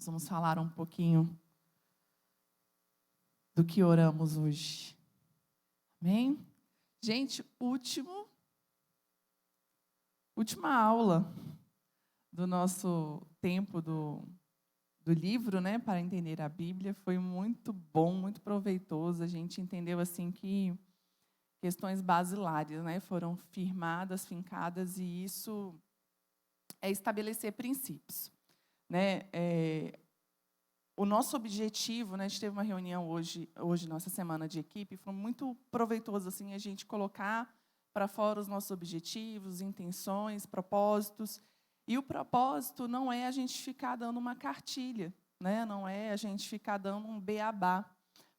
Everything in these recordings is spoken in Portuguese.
Nós vamos falar um pouquinho do que oramos hoje. Amém? Gente, última aula do nosso tempo do livro, né, para entender a Bíblia, foi muito bom, muito proveitoso. A gente entendeu assim que questões basilares, né, foram firmadas, fincadas, e isso é estabelecer princípios, né? O nosso objetivo, né, a gente teve uma reunião hoje nossa semana de equipe, foi muito proveitoso assim a gente colocar para fora os nossos objetivos, intenções, propósitos. E o propósito não é a gente ficar dando uma cartilha, né? Não é a gente ficar dando um beabá,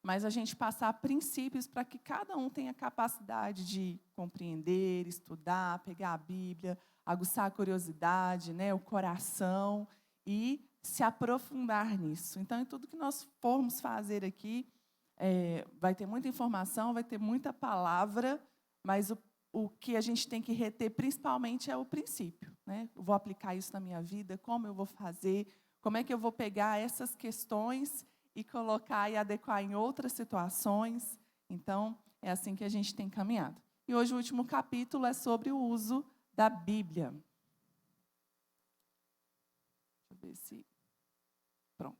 mas a gente passar princípios para que cada um tenha capacidade de compreender, estudar, pegar a Bíblia, aguçar a curiosidade, né, o coração e se aprofundar nisso. Então, em tudo que nós formos fazer aqui, vai ter muita informação, vai ter muita palavra, mas o que a gente tem que reter principalmente é o princípio, né? Eu vou aplicar isso na minha vida, como eu vou fazer, como é que eu vou pegar essas questões e colocar e adequar em outras situações. Então, é assim que a gente tem caminhado. E hoje o último capítulo é sobre o uso da Bíblia. Deixa eu ver se... Pronto.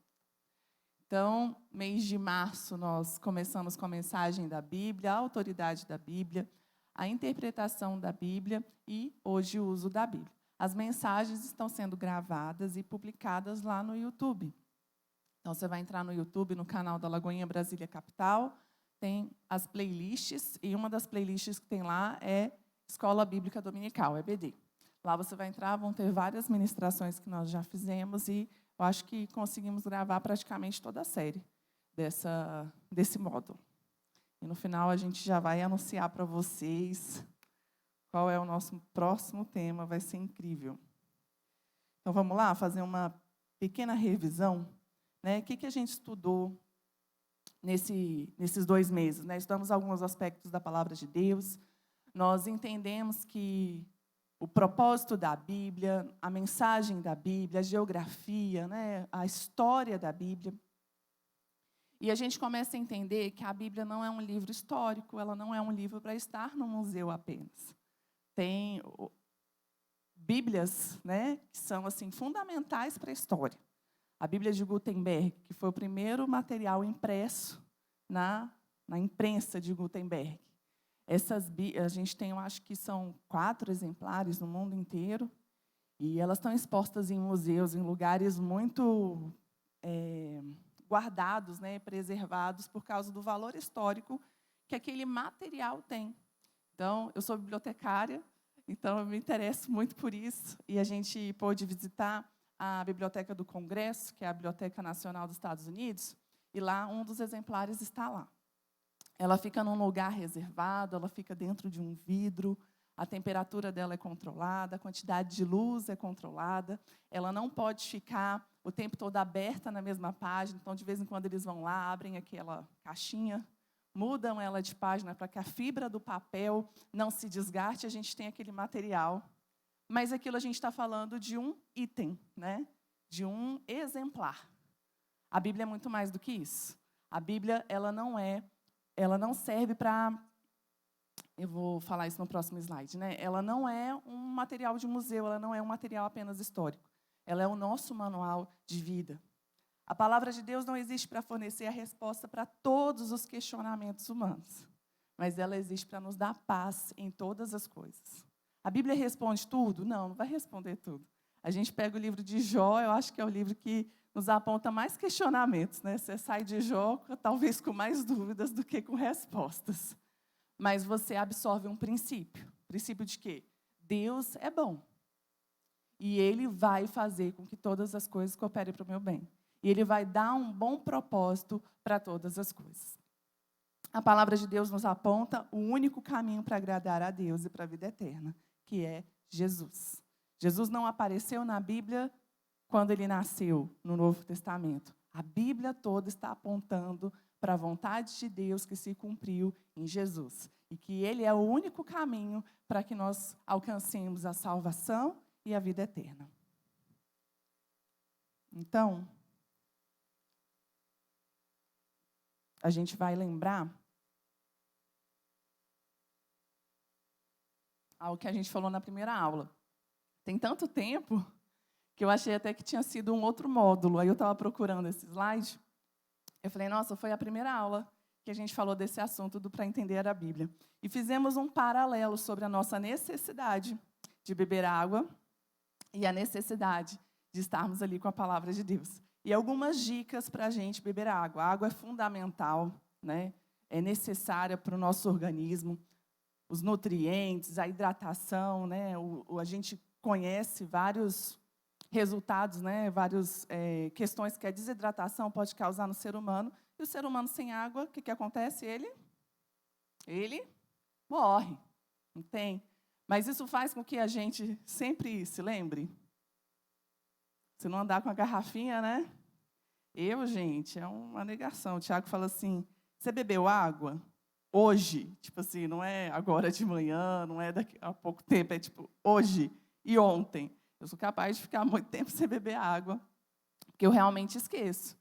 Então, mês de março, nós começamos com a mensagem da Bíblia, a autoridade da Bíblia, a interpretação da Bíblia e, hoje, o uso da Bíblia. As mensagens estão sendo gravadas e publicadas lá no YouTube. Então, você vai entrar no YouTube, no canal da Lagoinha Brasília Capital, tem as playlists, e uma das playlists que tem lá é Escola Bíblica Dominical, EBD. Lá você vai entrar, vão ter várias ministrações que nós já fizemos, e eu acho que conseguimos gravar praticamente toda a série desse módulo. E no final a gente já vai anunciar para vocês qual é o nosso próximo tema, vai ser incrível. Então, vamos lá, fazer uma pequena revisão. O que a gente estudou nesses 2 meses? Estudamos alguns aspectos da palavra de Deus. Nós entendemos que o propósito da Bíblia, a mensagem da Bíblia, a geografia, a história da Bíblia. E a gente começa a entender que a Bíblia não é um livro histórico, ela não é um livro para estar no museu apenas. Tem Bíblias, que são assim, fundamentais para a história. A Bíblia de Gutenberg, que foi o primeiro material impresso na imprensa de Gutenberg. A gente tem, eu acho que são 4 exemplares no mundo inteiro, e elas estão expostas em museus, em lugares muito guardados, preservados, por causa do valor histórico que aquele material tem. Então, eu sou bibliotecária, então eu me interesso muito por isso, e a gente pôde visitar a Biblioteca do Congresso, que é a Biblioteca Nacional dos Estados Unidos, e lá um dos exemplares está lá. Ela fica num lugar reservado, ela fica dentro de um vidro, a temperatura dela é controlada, a quantidade de luz é controlada, ela não pode ficar o tempo todo aberta na mesma página, então de vez em quando eles vão lá, abrem aquela caixinha, mudam ela de página para que a fibra do papel não se desgaste, a gente tem aquele material. Mas aquilo a gente está falando de um item, de um exemplar. A Bíblia é muito mais do que isso. A Bíblia, ela não serve para... Eu vou falar isso no próximo slide. Ela não é um material de museu, ela não é um material apenas histórico. Ela é o nosso manual de vida. A palavra de Deus não existe para fornecer a resposta para todos os questionamentos humanos, mas ela existe para nos dar paz em todas as coisas. A Bíblia responde tudo? Não vai responder tudo. A gente pega o livro de Jó, eu acho que é o livro que nos aponta mais questionamentos. Você sai de Jó, talvez com mais dúvidas do que com respostas. Mas você absorve um princípio. Princípio de quê? Deus é bom. E Ele vai fazer com que todas as coisas cooperem para o meu bem. E Ele vai dar um bom propósito para todas as coisas. A palavra de Deus nos aponta o único caminho para agradar a Deus e para a vida eterna, que é Jesus. Jesus não apareceu na Bíblia quando Ele nasceu no Novo Testamento. A Bíblia toda está apontando para a vontade de Deus que se cumpriu em Jesus. E que Ele é o único caminho para que nós alcancemos a salvação e a vida eterna. Então, a gente vai lembrar algo que a gente falou na primeira aula. Tem tanto tempo que eu achei até que tinha sido um outro módulo. Aí eu estava procurando esse slide. Eu falei, nossa, foi a primeira aula que a gente falou desse assunto do para entender a Bíblia. E fizemos um paralelo sobre a nossa necessidade de beber água e a necessidade de estarmos ali com a palavra de Deus. E algumas dicas para a gente beber água. A água é fundamental, né? É necessária para o nosso organismo. Os nutrientes, a hidratação, né? A gente conhece vários resultados, né? Várias questões que a desidratação pode causar no ser humano. E o ser humano sem água, o que acontece? Ele morre, não tem. Mas isso faz com que a gente sempre se lembre. Se não andar com a garrafinha, né? Gente, é uma negação. O Tiago fala assim, você bebeu água? Hoje, tipo assim, não é agora de manhã, não é daqui a pouco tempo, é tipo hoje e ontem. Eu sou capaz de ficar muito tempo sem beber água, porque eu realmente esqueço.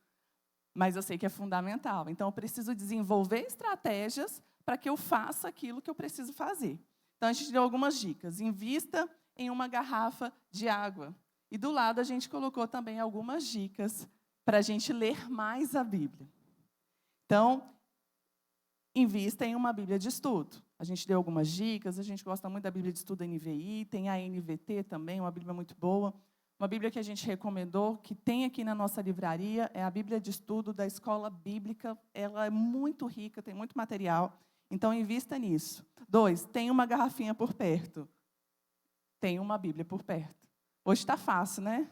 Mas eu sei que é fundamental. Então, eu preciso desenvolver estratégias para que eu faça aquilo que eu preciso fazer. Então, a gente deu algumas dicas. Invista em uma garrafa de água. E do lado, a gente colocou também algumas dicas para a gente ler mais a Bíblia. Então, invista em uma Bíblia de estudo. A gente deu algumas dicas, a gente gosta muito da Bíblia de estudo da NVI, tem a NVT também, uma Bíblia muito boa. Uma Bíblia que a gente recomendou, que tem aqui na nossa livraria, é a Bíblia de estudo da Escola Bíblica. Ela é muito rica, tem muito material, então invista nisso. 2, tem uma garrafinha por perto. Tem uma Bíblia por perto. Hoje está fácil, né?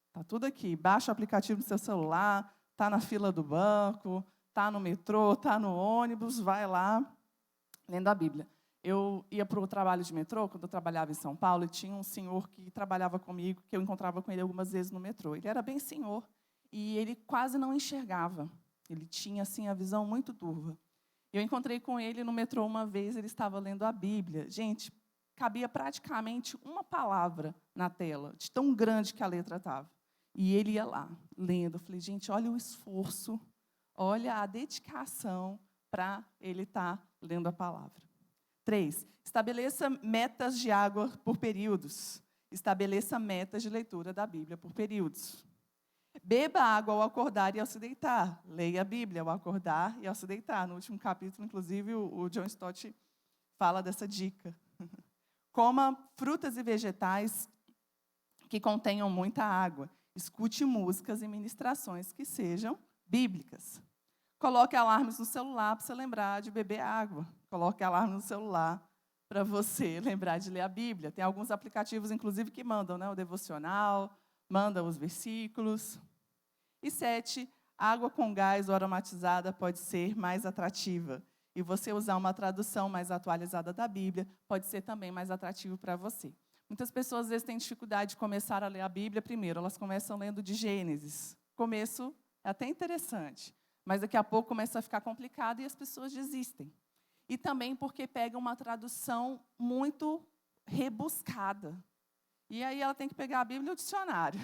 Está tudo aqui. Baixa o aplicativo no seu celular, está na fila do banco, está no metrô, está no ônibus, vai lá, lendo a Bíblia. Eu ia para o trabalho de metrô, quando eu trabalhava em São Paulo, e tinha um senhor que trabalhava comigo, que eu encontrava com ele algumas vezes no metrô. Ele era bem senhor, e ele quase não enxergava. Ele tinha, assim, a visão muito turva. Eu encontrei com ele no metrô uma vez, ele estava lendo a Bíblia. Gente, cabia praticamente uma palavra na tela, de tão grande que a letra estava. E ele ia lá, lendo. Eu falei, gente, olha o esforço, olha a dedicação para ele estar lendo a palavra. 3, estabeleça metas de água por períodos. Estabeleça metas de leitura da Bíblia por períodos. Beba água ao acordar e ao se deitar. Leia a Bíblia ao acordar e ao se deitar. No último capítulo, inclusive, o John Stott fala dessa dica. Coma frutas e vegetais que contenham muita água. Escute músicas e ministrações que sejam bíblicas. Coloque alarmes no celular para você lembrar de beber água. Coloque alarme no celular para você lembrar de ler a Bíblia. Tem alguns aplicativos, inclusive, que mandam, né, o devocional, mandam os versículos. E 7, água com gás ou aromatizada pode ser mais atrativa. E você usar uma tradução mais atualizada da Bíblia pode ser também mais atrativo para você. Muitas pessoas, às vezes, têm dificuldade de começar a ler a Bíblia primeiro. Elas começam lendo de Gênesis. O começo é até interessante, mas daqui a pouco começa a ficar complicado e as pessoas desistem. E também porque pega uma tradução muito rebuscada. E aí ela tem que pegar a Bíblia e o dicionário.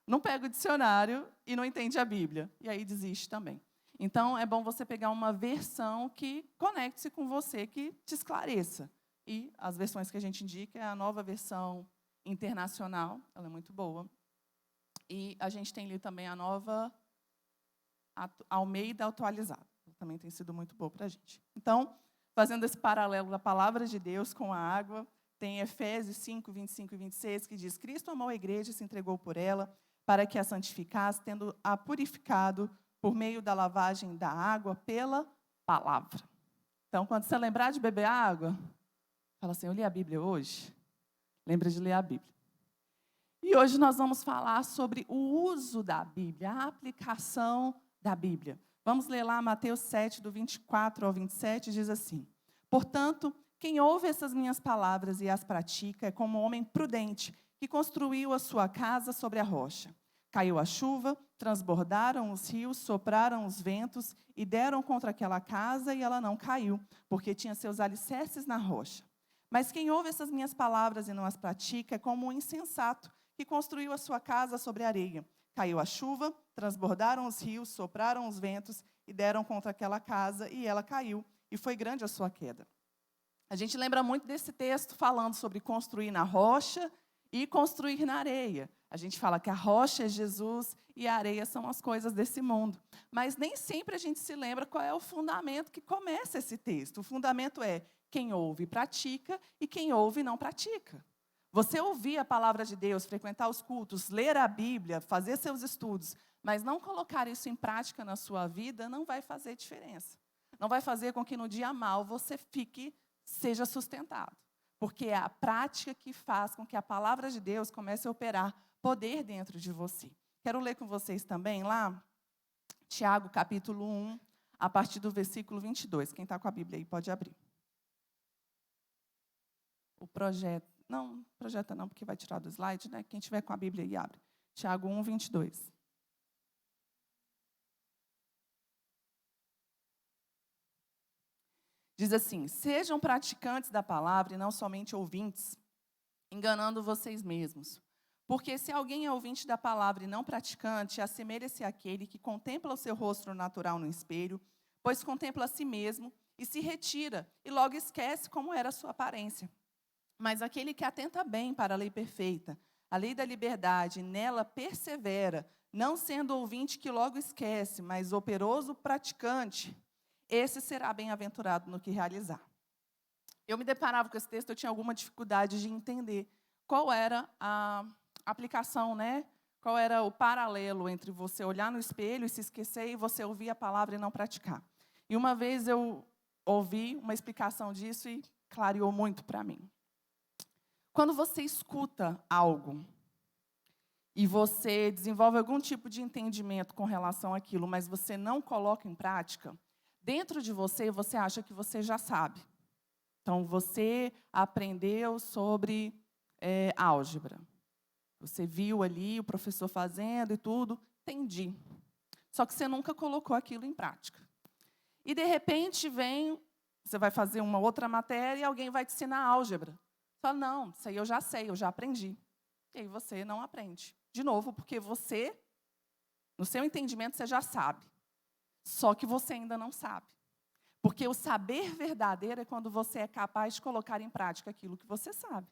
Não pega o dicionário e não entende a Bíblia. E aí desiste também. Então, é bom você pegar uma versão que conecte-se com você, que te esclareça. E as versões que a gente indica é a nova versão internacional, ela é muito boa. E a gente tem ali também a nova Almeida atualizada. Também tem sido muito boa para a gente. Então, fazendo esse paralelo da palavra de Deus com a água, tem Efésios 5, 25 e 26, que diz, Cristo amou a igreja e se entregou por ela, para que a santificasse, tendo-a purificado por meio da lavagem da água pela palavra. Então, quando você lembrar de beber água, fala assim, eu li a Bíblia hoje? Lembra de ler a Bíblia. E hoje nós vamos falar sobre o uso da Bíblia, a aplicação da Bíblia. Vamos ler lá Mateus 7, do 24 ao 27, diz assim, portanto, quem ouve essas minhas palavras e as pratica é como um homem prudente que construiu a sua casa sobre a rocha. Caiu a chuva, transbordaram os rios, sopraram os ventos e deram contra aquela casa e ela não caiu, porque tinha seus alicerces na rocha. Mas quem ouve essas minhas palavras e não as pratica é como um insensato que construiu a sua casa sobre a areia. caiu a chuva, transbordaram os rios, sopraram os ventos e deram contra aquela casa, e ela caiu, e foi grande a sua queda. A gente lembra muito desse texto falando sobre construir na rocha e construir na areia. A gente fala que a rocha é Jesus e a areia são as coisas desse mundo. Mas nem sempre a gente se lembra qual é o fundamento que começa esse texto. O fundamento é quem ouve pratica e quem ouve não pratica. Você ouvir a palavra de Deus, frequentar os cultos, ler a Bíblia, fazer seus estudos, mas não colocar isso em prática na sua vida, não vai fazer diferença. Não vai fazer com que no dia mal você seja sustentado. Porque é a prática que faz com que a palavra de Deus comece a operar poder dentro de você. Quero ler com vocês também lá, Tiago, capítulo 1, a partir do versículo 22. Quem está com a Bíblia aí pode abrir. O projeto, não, projeta não, porque vai tirar do slide, né? Quem tiver com a Bíblia aí, abre. Tiago 1, 22. Diz assim: sejam praticantes da palavra e não somente ouvintes, enganando vocês mesmos. Porque se alguém é ouvinte da palavra e não praticante, assemelha-se àquele que contempla o seu rosto natural no espelho, pois contempla a si mesmo e se retira, e logo esquece como era a sua aparência. Mas aquele que atenta bem para a lei perfeita, a lei da liberdade, nela persevera, não sendo ouvinte que logo esquece, mas operoso praticante, esse será bem-aventurado no que realizar. Eu me deparava com esse texto, eu tinha alguma dificuldade de entender qual era a aplicação, né? Qual era o paralelo entre você olhar no espelho e se esquecer e você ouvir a palavra e não praticar. E uma vez eu ouvi uma explicação disso e clareou muito para mim. Quando você escuta algo e você desenvolve algum tipo de entendimento com relação àquilo, mas você não coloca em prática, dentro de você, você acha que você já sabe. Então, você aprendeu sobre álgebra. Você viu ali o professor fazendo e tudo, entendi. Só que você nunca colocou aquilo em prática. E, de repente, você vai fazer uma outra matéria e alguém vai te ensinar álgebra. Você fala, não, isso aí eu já sei, eu já aprendi. E aí você não aprende. De novo, porque você, no seu entendimento, você já sabe. Só que você ainda não sabe. Porque o saber verdadeiro é quando você é capaz de colocar em prática aquilo que você sabe.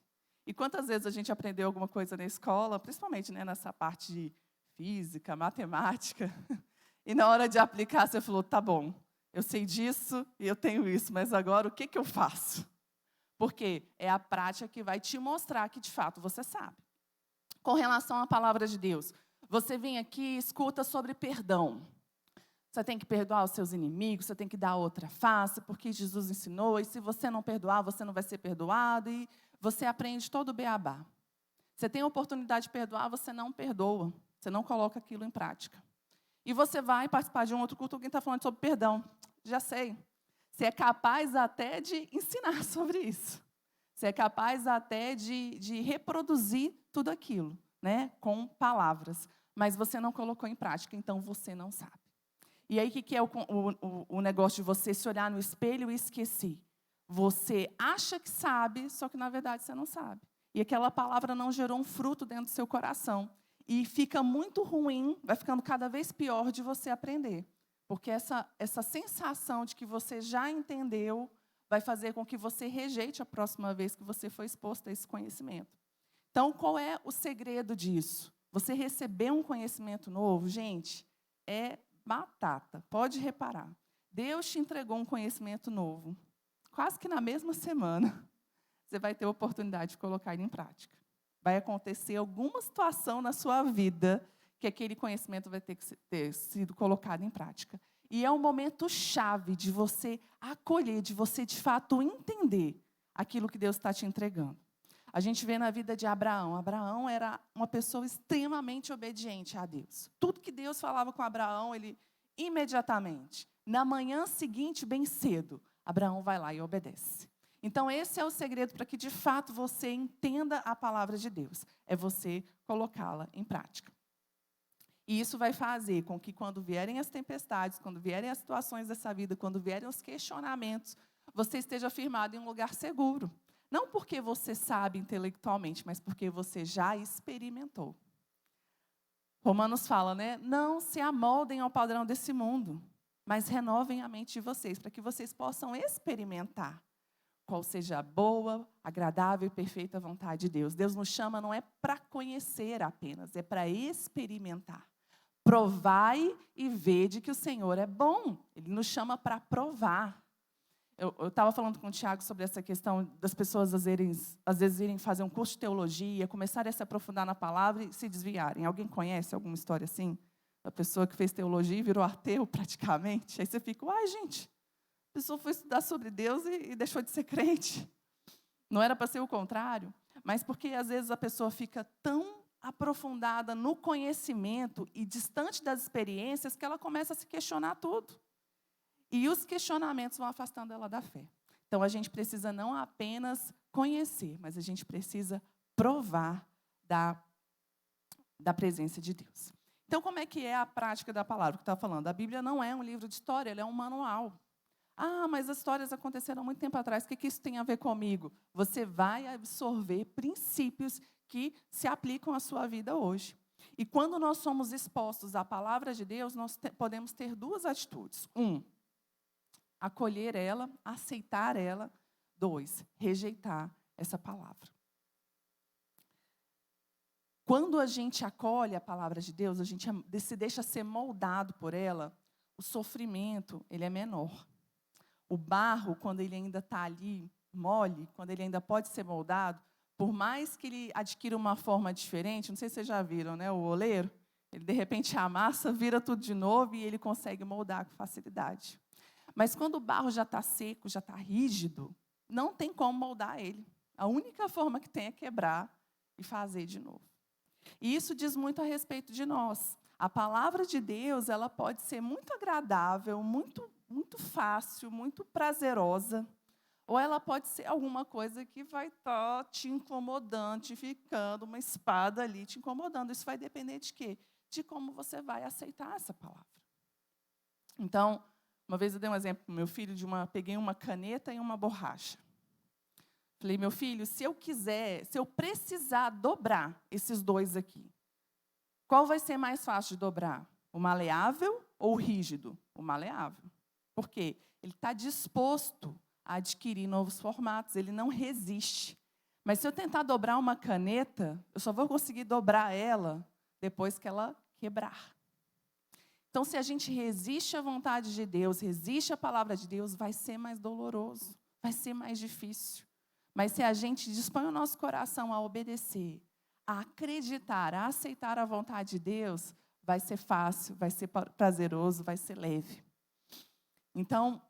E quantas vezes a gente aprendeu alguma coisa na escola, principalmente, né, nessa parte de física, matemática, e na hora de aplicar você falou, tá bom, eu sei disso e eu tenho isso, mas agora o que eu faço? Porque é a prática que vai te mostrar que, de fato, você sabe. Com relação à palavra de Deus, você vem aqui e escuta sobre perdão. Você tem que perdoar os seus inimigos, você tem que dar outra face, porque Jesus ensinou, e se você não perdoar, você não vai ser perdoado, e você aprende todo o beabá. Você tem a oportunidade de perdoar, você não perdoa, você não coloca aquilo em prática. E você vai participar de um outro culto, alguém está falando sobre perdão. Já sei. Você é capaz até de ensinar sobre isso. Você é capaz até de reproduzir tudo aquilo, né, com palavras. Mas você não colocou em prática, então você não sabe. E aí, o que é o negócio de você se olhar no espelho e esquecer? Você acha que sabe, só que, na verdade, você não sabe. E aquela palavra não gerou um fruto dentro do seu coração. E fica muito ruim, vai ficando cada vez pior de você aprender. Porque essa sensação de que você já entendeu vai fazer com que você rejeite a próxima vez que você for exposto a esse conhecimento. Então, qual é o segredo disso? Você receber um conhecimento novo, gente, é batata, pode reparar. Deus te entregou um conhecimento novo. Quase que na mesma semana, você vai ter a oportunidade de colocar ele em prática. Vai acontecer alguma situação na sua vida que aquele conhecimento vai ter sido colocado em prática. E é um momento chave de você acolher, de você, de fato, entender aquilo que Deus está te entregando. A gente vê na vida de Abraão. Abraão era uma pessoa extremamente obediente a Deus. Tudo que Deus falava com Abraão, ele imediatamente, na manhã seguinte, bem cedo, Abraão vai lá e obedece. Então, esse é o segredo para que, de fato, você entenda a palavra de Deus. É você colocá-la em prática. E isso vai fazer com que, quando vierem as tempestades, quando vierem as situações dessa vida, quando vierem os questionamentos, você esteja firmado em um lugar seguro. Não porque você sabe intelectualmente, mas porque você já experimentou. Romanos fala, né? Não se amoldem ao padrão desse mundo, mas renovem a mente de vocês, para que vocês possam experimentar qual seja a boa, agradável e perfeita vontade de Deus. Deus nos chama não é para conhecer apenas, é para experimentar. Provai e vede que o Senhor é bom. Ele nos chama para provar. Eu estava falando com o Tiago sobre essa questão das pessoas, às vezes, irem fazer um curso de teologia, começarem a se aprofundar na palavra e se desviarem. Alguém conhece alguma história assim? Da pessoa que fez teologia e virou ateu, praticamente? Aí você fica, uai, gente, a pessoa foi estudar sobre Deus e deixou de ser crente. Não era para ser o contrário, mas porque, às vezes, a pessoa fica tão aprofundada no conhecimento e distante das experiências que ela começa a se questionar tudo. E os questionamentos vão afastando ela da fé. Então, a gente precisa não apenas conhecer, mas a gente precisa provar da presença de Deus. Então, como é que é a prática da palavra que está falando? A Bíblia não é um livro de história, ela é um manual. Ah, mas as histórias aconteceram há muito tempo atrás, o que isso tem a ver comigo? Você vai absorver princípios que se aplicam à sua vida hoje. E quando nós somos expostos à palavra de Deus, nós podemos ter duas atitudes. Acolher ela, aceitar ela. 2, rejeitar essa palavra. Quando a gente acolhe a palavra de Deus, a gente se deixa ser moldado por ela, o sofrimento ele é menor. O barro, quando ele ainda está ali, mole, quando ele ainda pode ser moldado, por mais que ele adquira uma forma diferente, não sei se vocês já viram, né, o oleiro, ele de repente amassa, vira tudo de novo e ele consegue moldar com facilidade. Mas quando o barro já está seco, já está rígido, não tem como moldar ele. A única forma que tem é quebrar e fazer de novo. E isso diz muito a respeito de nós. A palavra de Deus, ela pode ser muito agradável, muito fácil, muito prazerosa, ou ela pode ser alguma coisa que vai estar te incomodando, te ficando uma espada ali te incomodando. Isso vai depender de quê? De como você vai aceitar essa palavra. Então, uma vez eu dei um exemplo para o meu filho, peguei uma caneta e uma borracha. Falei, meu filho, se eu precisar dobrar esses dois aqui, qual vai ser mais fácil de dobrar? O maleável ou o rígido? O maleável. Por quê? Ele está disposto a adquirir novos formatos, ele não resiste. Mas se eu tentar dobrar uma caneta, eu só vou conseguir dobrar ela depois que ela quebrar. Então, se a gente resiste à vontade de Deus, resiste à palavra de Deus, vai ser mais doloroso, vai ser mais difícil. Mas se a gente dispõe o nosso coração a obedecer, a acreditar, a aceitar a vontade de Deus, vai ser fácil, vai ser prazeroso, vai ser leve. Então,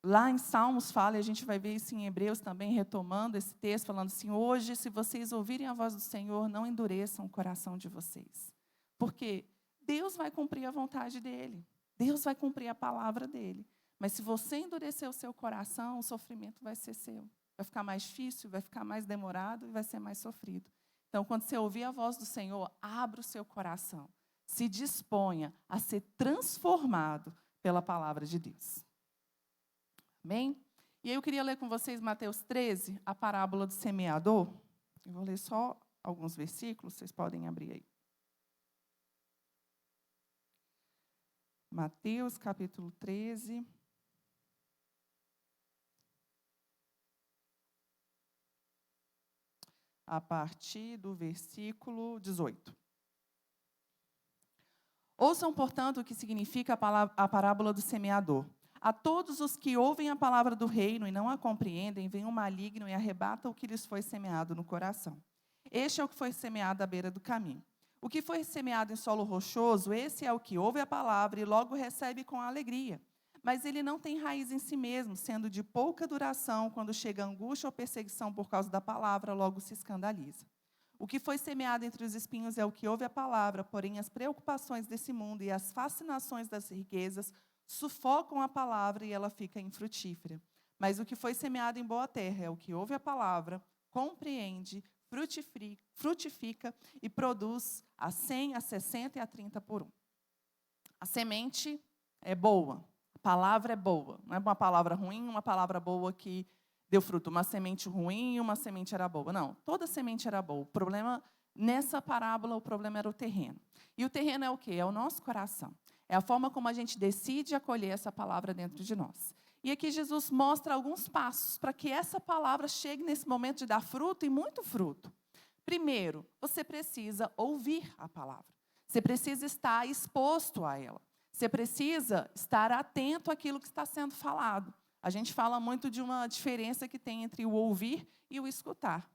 lá em Salmos fala, e a gente vai ver isso em Hebreus também, retomando esse texto, falando assim, hoje, se vocês ouvirem a voz do Senhor, não endureçam o coração de vocês. Porque Deus vai cumprir a vontade dEle. Deus vai cumprir a palavra dEle. Mas se você endurecer o seu coração, o sofrimento vai ser seu. Vai ficar mais difícil, vai ficar mais demorado e vai ser mais sofrido. Então, quando você ouvir a voz do Senhor, abra o seu coração. Se disponha a ser transformado pela palavra de Deus. Amém? E aí eu queria ler com vocês Mateus 13, a parábola do semeador. Eu vou ler só alguns versículos, vocês podem abrir aí. Mateus, capítulo 13. A partir do versículo 18. Ouçam, portanto, o que significa a parábola do semeador. A todos os que ouvem a palavra do reino e não a compreendem, vem um maligno e arrebata o que lhes foi semeado no coração. Este é o que foi semeado à beira do caminho. O que foi semeado em solo rochoso, esse é o que ouve a palavra e logo recebe com alegria. Mas ele não tem raiz em si mesmo, sendo de pouca duração, quando chega a angústia ou perseguição por causa da palavra, logo se escandaliza. O que foi semeado entre os espinhos é o que ouve a palavra, porém as preocupações desse mundo e as fascinações das riquezas sufocam a palavra e ela fica infrutífera. Mas o que foi semeado em boa terra é o que ouve a palavra, compreende, frutifica e produz a 100, a 60 e a 30 por 1. A semente é boa. A palavra é boa. Não é uma palavra ruim, uma palavra boa que deu fruto. Uma semente ruim e uma semente era boa. Não, toda semente era boa. O problema nessa parábola o problema era o terreno. E o terreno é o quê? É o nosso coração. É a forma como a gente decide acolher essa palavra dentro de nós. E aqui Jesus mostra alguns passos para que essa palavra chegue nesse momento de dar fruto e muito fruto. Primeiro, você precisa ouvir a palavra. Você precisa estar exposto a ela. Você precisa estar atento àquilo que está sendo falado. A gente fala muito de uma diferença que tem entre o ouvir e o escutar.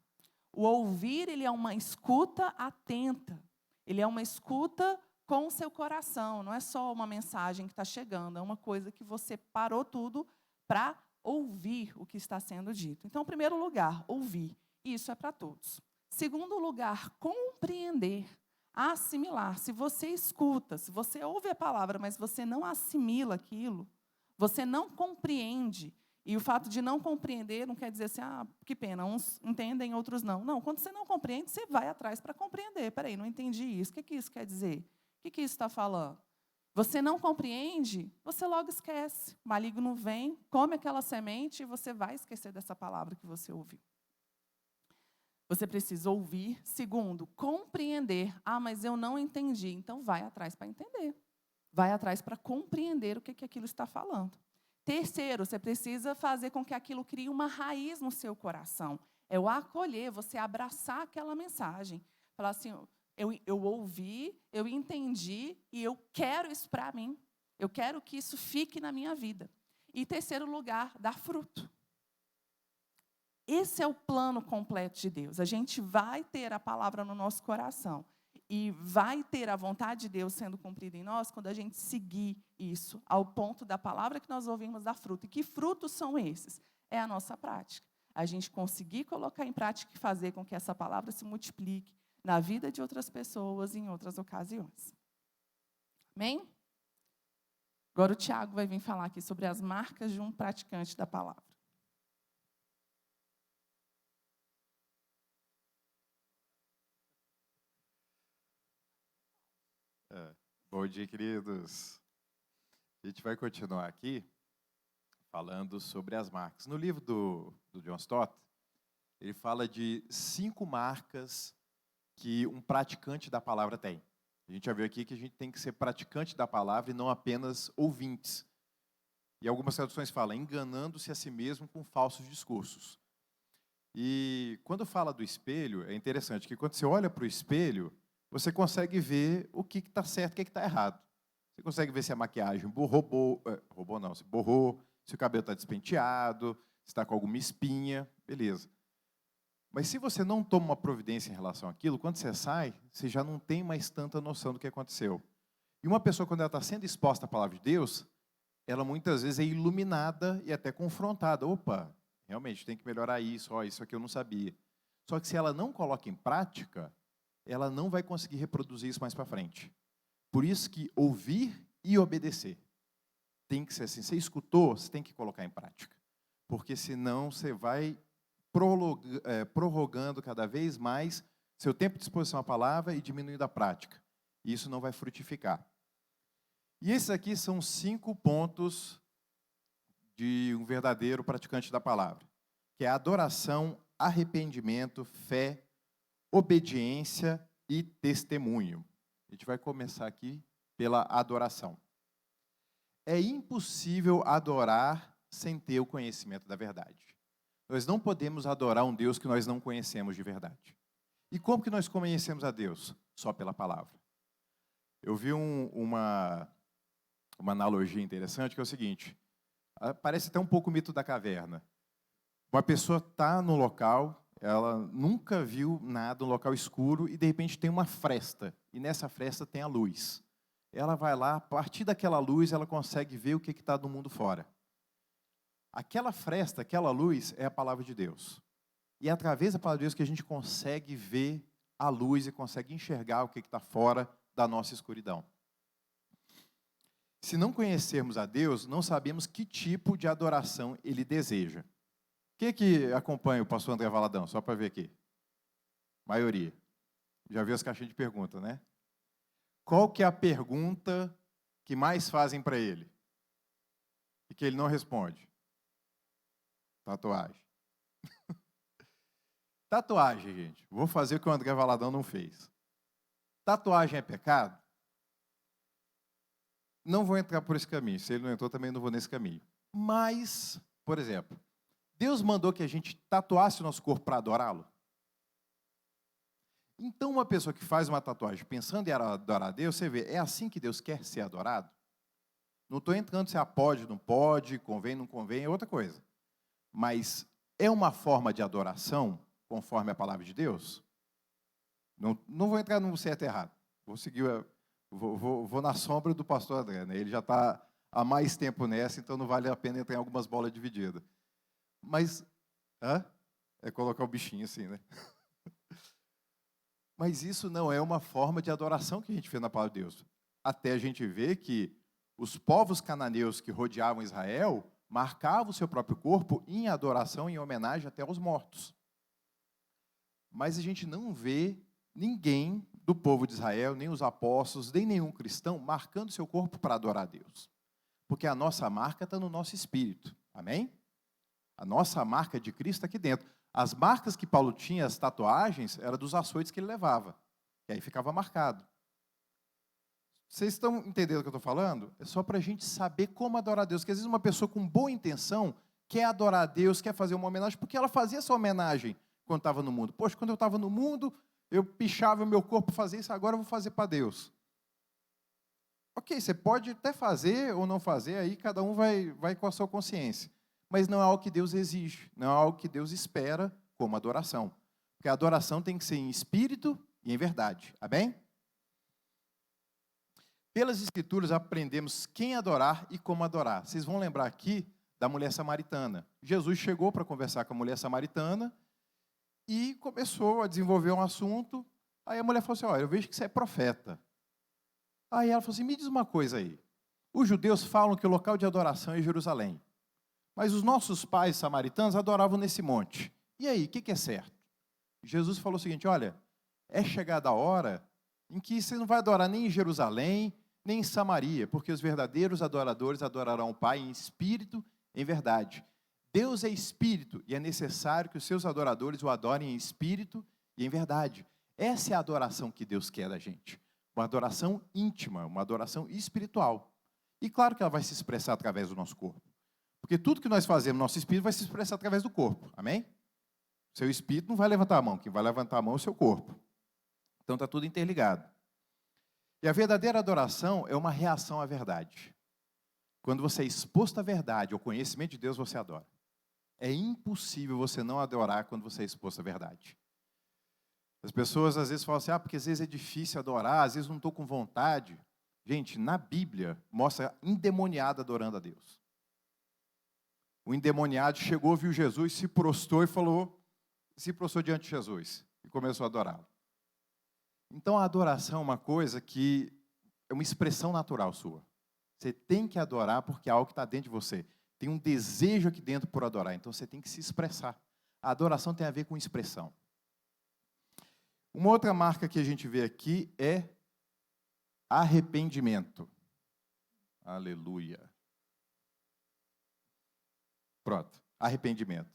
O ouvir, ele é uma escuta atenta. Ele é uma escuta com o seu coração. Não é só uma mensagem que está chegando, é uma coisa que você parou tudo para ouvir o que está sendo dito. Então, em primeiro lugar, ouvir. Isso é para todos. Segundo lugar, compreender, assimilar. Se você escuta, se você ouve a palavra, mas você não assimila aquilo, você não compreende. E o fato de não compreender não quer dizer assim, que pena, uns entendem, outros não. Não, quando você não compreende, você vai atrás para compreender. Espera aí, não entendi isso. O que isso quer dizer? O que isso está falando? Você não compreende, você logo esquece. O maligno vem, come aquela semente e você vai esquecer dessa palavra que você ouviu. Você precisa ouvir. Segundo, compreender. Mas eu não entendi. Então, vai atrás para entender. Vai atrás para compreender o que aquilo está falando. Terceiro, você precisa fazer com que aquilo crie uma raiz no seu coração. É o acolher, você abraçar aquela mensagem. Falar assim, eu ouvi, eu entendi e eu quero isso para mim. Eu quero que isso fique na minha vida. E terceiro lugar, dar fruto. Esse é o plano completo de Deus. A gente vai ter a palavra no nosso coração. E vai ter a vontade de Deus sendo cumprida em nós quando a gente seguir isso, ao ponto da palavra que nós ouvimos dar fruto. E que frutos são esses? É a nossa prática. A gente conseguir colocar em prática e fazer com que essa palavra se multiplique na vida de outras pessoas em outras ocasiões. Amém? Agora o Tiago vai vir falar aqui sobre as marcas de um praticante da palavra. Bom dia, queridos. A gente vai continuar aqui falando sobre as marcas. No livro do John Stott, ele fala de 5 marcas que um praticante da palavra tem. A gente já viu aqui que a gente tem que ser praticante da palavra e não apenas ouvintes. E algumas traduções falam, enganando-se a si mesmo com falsos discursos. E quando fala do espelho, é interessante que quando você olha para o espelho, você consegue ver o que está certo e o que está errado. Você consegue ver se a maquiagem se borrou, se o cabelo está despenteado, se está com alguma espinha, beleza. Mas se você não toma uma providência em relação àquilo, quando você sai, você já não tem mais tanta noção do que aconteceu. E uma pessoa, quando ela está sendo exposta à palavra de Deus, ela muitas vezes é iluminada e até confrontada. Opa, realmente tem que melhorar isso, isso aqui eu não sabia. Só que se ela não coloca em prática, ela não vai conseguir reproduzir isso mais para frente. Por isso que ouvir e obedecer tem que ser assim. Você escutou, você tem que colocar em prática. Porque senão você vai prorrogando cada vez mais seu tempo de exposição à palavra e diminuindo a prática. E isso não vai frutificar. E esses aqui são 5 pontos de um verdadeiro praticante da palavra, que é adoração, arrependimento, fé, obediência e testemunho. A gente vai começar aqui pela adoração. É impossível adorar sem ter o conhecimento da verdade. Nós não podemos adorar um Deus que nós não conhecemos de verdade. E como que nós conhecemos a Deus? Só pela palavra. Eu vi uma analogia interessante, que é o seguinte, parece até um pouco o mito da caverna. Uma pessoa está no local, ela nunca viu nada, um local escuro, e de repente tem uma fresta, e nessa fresta tem a luz. Ela vai lá, a partir daquela luz, ela consegue ver o que está do mundo fora. Aquela fresta, aquela luz, é a palavra de Deus. E é através da palavra de Deus que a gente consegue ver a luz e consegue enxergar o que está fora da nossa escuridão. Se não conhecermos a Deus, não sabemos que tipo de adoração Ele deseja. Quem que acompanha o pastor André Valadão? Só para ver aqui. Maioria. Já viu as caixinhas de pergunta, né? Qual que é a pergunta que mais fazem para ele? E que ele não responde? Tatuagem. Tatuagem, gente. Vou fazer o que o André Valadão não fez. Tatuagem é pecado? Não vou entrar por esse caminho. Se ele não entrou, também não vou nesse caminho. Mas, por exemplo, Deus mandou que a gente tatuasse o nosso corpo para adorá-lo? Então, uma pessoa que faz uma tatuagem pensando em adorar a Deus, você vê, é assim que Deus quer ser adorado? Não estou entrando se pode, não pode, convém, não convém, é outra coisa. Mas é uma forma de adoração, conforme a palavra de Deus? Não vou entrar no certo e errado. Vou seguir, vou na sombra do pastor André, né? Ele já está há mais tempo nessa, então não vale a pena entrar em algumas bolas divididas. Mas, é colocar o bichinho assim, né? Mas isso não é uma forma de adoração que a gente vê na palavra de Deus. Até a gente ver que os povos cananeus que rodeavam Israel marcavam o seu próprio corpo em adoração, em homenagem até aos mortos. Mas a gente não vê ninguém do povo de Israel, nem os apóstolos, nem nenhum cristão marcando seu corpo para adorar a Deus. Porque a nossa marca está no nosso espírito. Amém? A nossa marca de Cristo está aqui dentro. As marcas que Paulo tinha, as tatuagens, eram dos açoites que ele levava. E aí ficava marcado. Vocês estão entendendo o que eu estou falando? É só para a gente saber como adorar a Deus. Porque às vezes uma pessoa com boa intenção quer adorar a Deus, quer fazer uma homenagem, porque ela fazia essa homenagem quando estava no mundo. Poxa, quando eu estava no mundo, eu pichava o meu corpo para fazer isso, agora eu vou fazer para Deus. Ok, você pode até fazer ou não fazer, aí cada um vai com a sua consciência. Mas não é algo que Deus exige, não é algo que Deus espera como adoração. Porque a adoração tem que ser em espírito e em verdade. Amém? Pelas Escrituras aprendemos quem adorar e como adorar. Vocês vão lembrar aqui da mulher samaritana. Jesus chegou para conversar com a mulher samaritana e começou a desenvolver um assunto. Aí a mulher falou assim, olha, eu vejo que você é profeta. Aí ela falou assim, me diz uma coisa aí. Os judeus falam que o local de adoração é Jerusalém. Mas os nossos pais samaritanos adoravam nesse monte. E aí, o que é certo? Jesus falou o seguinte, olha, é chegada a hora em que você não vai adorar nem em Jerusalém, nem em Samaria, porque os verdadeiros adoradores adorarão o Pai em espírito, em verdade. Deus é espírito e é necessário que os seus adoradores o adorem em espírito e em verdade. Essa é a adoração que Deus quer da gente. Uma adoração íntima, uma adoração espiritual. E claro que ela vai se expressar através do nosso corpo. Porque tudo que nós fazemos no nosso espírito vai se expressar através do corpo. Amém? Seu espírito não vai levantar a mão. Quem vai levantar a mão é o seu corpo. Então está tudo interligado. E a verdadeira adoração é uma reação à verdade. Quando você é exposto à verdade, ao conhecimento de Deus, você adora. É impossível você não adorar quando você é exposto à verdade. As pessoas às vezes falam assim, porque às vezes é difícil adorar, às vezes não estou com vontade. Gente, na Bíblia, mostra endemoniado adorando a Deus. O endemoniado chegou, viu Jesus, se prostrou diante de Jesus e começou a adorá-lo. Então a adoração é uma coisa que é uma expressão natural sua. Você tem que adorar porque é algo que está dentro de você. Tem um desejo aqui dentro por adorar, então você tem que se expressar. A adoração tem a ver com expressão. Uma outra marca que a gente vê aqui é arrependimento. Aleluia. Pronto, arrependimento.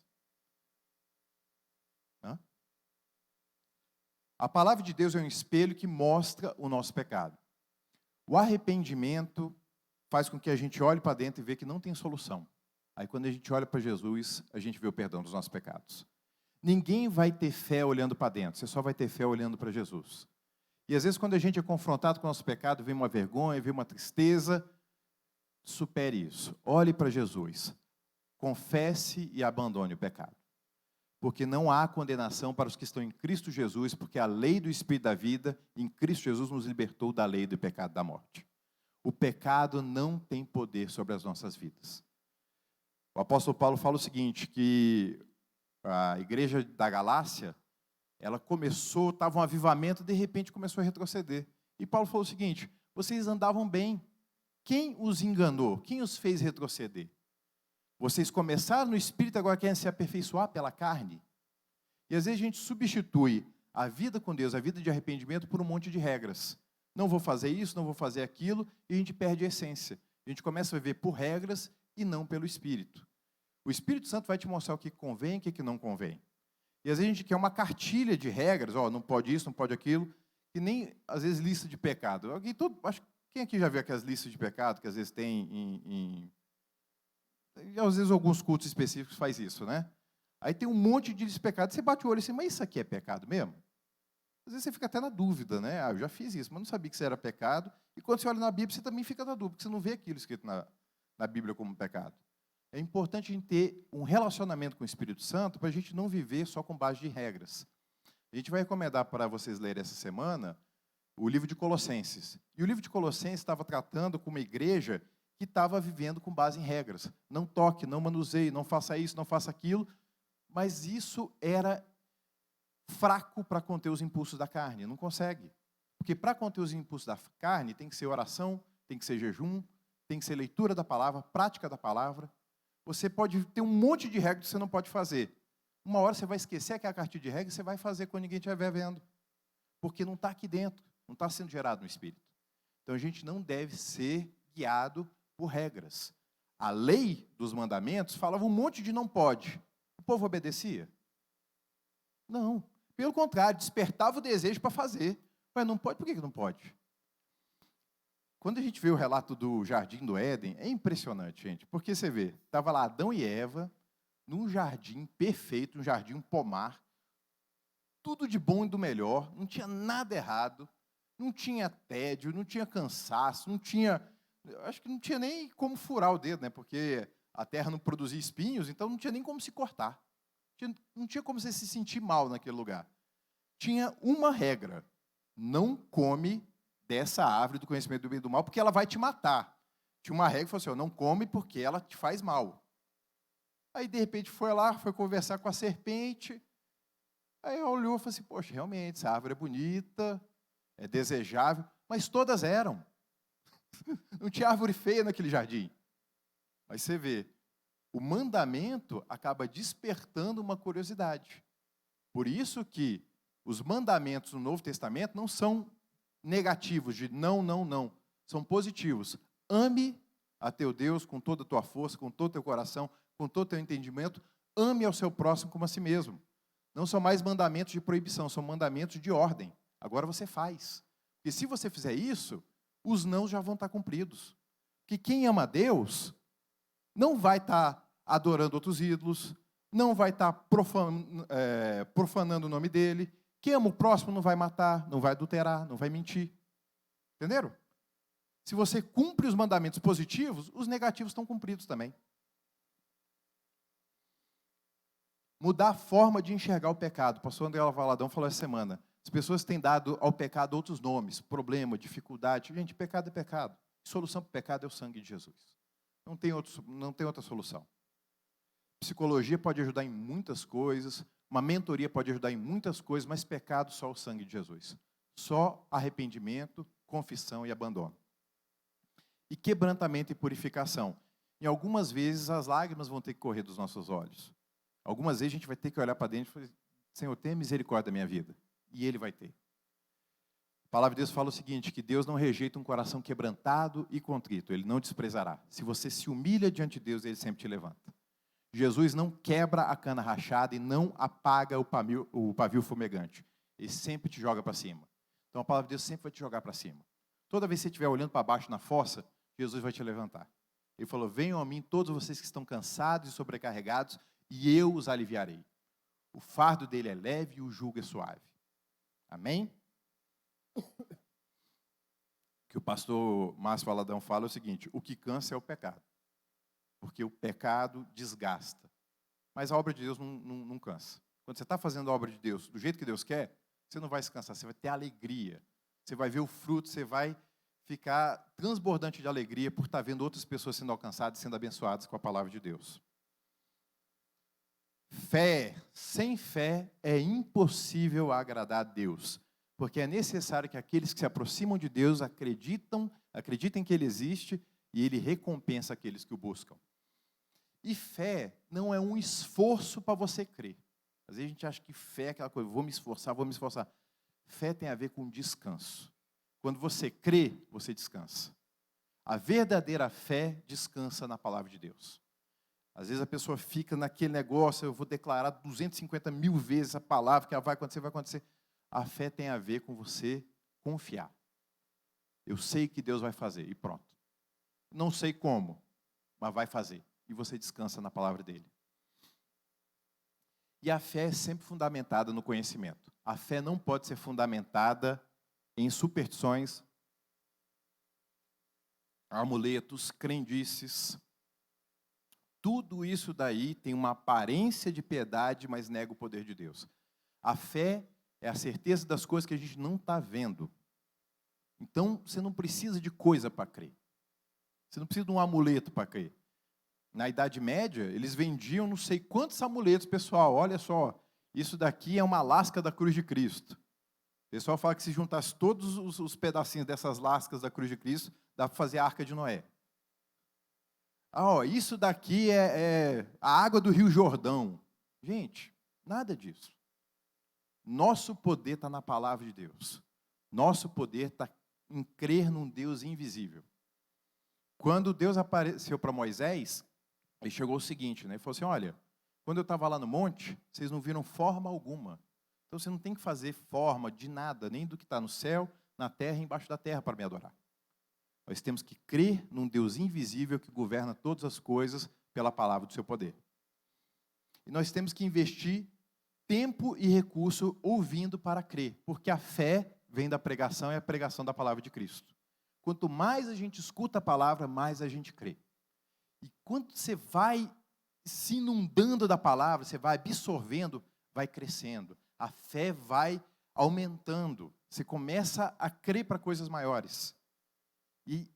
A palavra de Deus é um espelho que mostra o nosso pecado. O arrependimento faz com que a gente olhe para dentro e vê que não tem solução. Aí quando a gente olha para Jesus, a gente vê o perdão dos nossos pecados. Ninguém vai ter fé olhando para dentro, você só vai ter fé olhando para Jesus. E às vezes quando a gente é confrontado com o nosso pecado, vem uma vergonha, vem uma tristeza, supere isso. Olhe para Jesus. Confesse e abandone o pecado. Porque não há condenação para os que estão em Cristo Jesus, porque a lei do Espírito da vida, em Cristo Jesus, nos libertou da lei do pecado e da morte. O pecado não tem poder sobre as nossas vidas. O apóstolo Paulo fala o seguinte, que a igreja da Galácia, ela começou, estava um avivamento, de repente começou a retroceder. E Paulo falou o seguinte, vocês andavam bem. Quem os enganou? Quem os fez retroceder? Vocês começaram no Espírito, agora querem se aperfeiçoar pela carne. E às vezes a gente substitui a vida com Deus, a vida de arrependimento, por um monte de regras. Não vou fazer isso, não vou fazer aquilo, e a gente perde a essência. A gente começa a viver por regras e não pelo Espírito. O Espírito Santo vai te mostrar o que convém e o que não convém. E às vezes a gente quer uma cartilha de regras, ó, não pode isso, não pode aquilo, e nem, às vezes, lista de pecado. Quem aqui já viu aquelas listas de pecado que às vezes tem às vezes alguns cultos específicos faz isso, né? Aí tem um monte de lista de pecado, você bate o olho assim, mas isso aqui é pecado mesmo? Às vezes você fica até na dúvida, né? Ah, eu já fiz isso, mas não sabia que isso era pecado. E quando você olha na Bíblia, você também fica na dúvida, porque você não vê aquilo escrito na Bíblia como pecado. É importante a gente ter um relacionamento com o Espírito Santo para a gente não viver só com base de regras. A gente vai recomendar para vocês lerem essa semana o livro de Colossenses. E o livro de Colossenses estava tratando com uma igreja que estava vivendo com base em regras. Não toque, não manuseie, não faça isso, não faça aquilo. Mas isso era fraco para conter os impulsos da carne. Não consegue. Porque para conter os impulsos da carne tem que ser oração, tem que ser jejum, tem que ser leitura da palavra, prática da palavra. Você pode ter um monte de regras que você não pode fazer. Uma hora você vai esquecer aquela cartilha de regras e você vai fazer quando ninguém estiver vendo. Porque não está aqui dentro, não está sendo gerado no Espírito. Então a gente não deve ser guiado por regras. A lei dos mandamentos falava um monte de não pode. O povo obedecia? Não. Pelo contrário, despertava o desejo para fazer. Mas não pode, por que não pode? Quando a gente vê o relato do Jardim do Éden, é impressionante, gente. Porque você vê, estava lá Adão e Eva, num jardim perfeito, um jardim, um pomar, tudo de bom e do melhor, não tinha nada errado, não tinha tédio, não tinha cansaço, acho que não tinha nem como furar o dedo, né? Porque a terra não produzia espinhos, então não tinha nem como se cortar. Não tinha como você se sentir mal naquele lugar. Tinha uma regra: não come dessa árvore do conhecimento do bem e do mal, porque ela vai te matar. Tinha uma regra que falou assim: ó, não come porque ela te faz mal. Aí, de repente, foi lá, foi conversar com a serpente. Aí olhou e falou assim: poxa, realmente, essa árvore é bonita, é desejável, mas todas eram. Não tinha árvore feia naquele jardim. Mas você vê, o mandamento acaba despertando uma curiosidade. Por isso que os mandamentos no Novo Testamento não são negativos, de não, não, não. São positivos. Ame a teu Deus com toda a tua força, com todo o teu coração, com todo o teu entendimento. Ame ao seu próximo como a si mesmo. Não são mais mandamentos de proibição, são mandamentos de ordem. Agora você faz. Porque se você fizer isso, os não já vão estar cumpridos. Porque quem ama a Deus não vai estar adorando outros ídolos, não vai estar profanando o nome dele. Quem ama o próximo não vai matar, não vai adulterar, não vai mentir. Entenderam? Se você cumpre os mandamentos positivos, os negativos estão cumpridos também. Mudar a forma de enxergar o pecado. O pastor André Valadão falou essa semana. As pessoas têm dado ao pecado outros nomes, problema, dificuldade. Gente, pecado é pecado. A solução para o pecado é o sangue de Jesus. Não tem outra solução. Psicologia pode ajudar em muitas coisas, uma mentoria pode ajudar em muitas coisas, mas pecado só o sangue de Jesus. Só arrependimento, confissão e abandono. E quebrantamento e purificação. Em algumas vezes as lágrimas vão ter que correr dos nossos olhos. Algumas vezes a gente vai ter que olhar para dentro e falar: Senhor, tenha misericórdia da minha vida. E Ele vai ter. A palavra de Deus fala o seguinte, que Deus não rejeita um coração quebrantado e contrito. Ele não desprezará. Se você se humilha diante de Deus, Ele sempre te levanta. Jesus não quebra a cana rachada e não apaga o pavio fumegante. Ele sempre te joga para cima. Então a palavra de Deus sempre vai te jogar para cima. Toda vez que você estiver olhando para baixo na fossa, Jesus vai te levantar. Ele falou: venham a mim todos vocês que estão cansados e sobrecarregados, e eu os aliviarei. O fardo dele é leve e o jugo é suave. Amém? O que o pastor Márcio Valadão fala é o seguinte: o que cansa é o pecado. Porque o pecado desgasta. Mas a obra de Deus não cansa. Quando você está fazendo a obra de Deus do jeito que Deus quer, você não vai se cansar, você vai ter alegria. Você vai ver o fruto, você vai ficar transbordante de alegria por estar vendo outras pessoas sendo alcançadas, sendo abençoadas com a palavra de Deus. Fé, sem fé é impossível agradar a Deus, porque é necessário que aqueles que se aproximam de Deus acreditem que Ele existe e Ele recompensa aqueles que o buscam. E fé não é um esforço para você crer. Às vezes a gente acha que fé é aquela coisa: vou me esforçar, vou me esforçar. Fé tem a ver com descanso. Quando você crê, você descansa. A verdadeira fé descansa na palavra de Deus. Às vezes a pessoa fica naquele negócio, eu vou declarar 250 mil vezes a palavra, que ela vai acontecer, vai acontecer. A fé tem a ver com você confiar. Eu sei que Deus vai fazer, e pronto. Não sei como, mas vai fazer. E você descansa na palavra dele. E a fé é sempre fundamentada no conhecimento. A fé não pode ser fundamentada em superstições, amuletos, crendices. Tudo isso daí tem uma aparência de piedade, mas nega o poder de Deus. A fé é a certeza das coisas que a gente não está vendo. Então, você não precisa de coisa para crer. Você não precisa de um amuleto para crer. Na Idade Média, eles vendiam não sei quantos amuletos, pessoal. Olha só, isso daqui é uma lasca da cruz de Cristo. O pessoal fala que se juntasse todos os pedacinhos dessas lascas da cruz de Cristo, dá para fazer a Arca de Noé. Isso daqui é a água do Rio Jordão. Gente, nada disso. Nosso poder está na palavra de Deus. Nosso poder está em crer num Deus invisível. Quando Deus apareceu para Moisés, ele chegou o seguinte, né? Ele falou assim, olha, quando eu estava lá no monte, vocês não viram forma alguma. Então você não tem que fazer forma de nada, nem do que está no céu, na terra e embaixo da terra para me adorar. Nós temos que crer num Deus invisível que governa todas as coisas pela palavra do seu poder. E nós temos que investir tempo e recurso ouvindo para crer, porque a fé vem da pregação e a pregação da palavra de Cristo. Quanto mais a gente escuta a palavra, mais a gente crê. E quando você vai se inundando da palavra, você vai absorvendo, vai crescendo. A fé vai aumentando. Você começa a crer para coisas maiores. E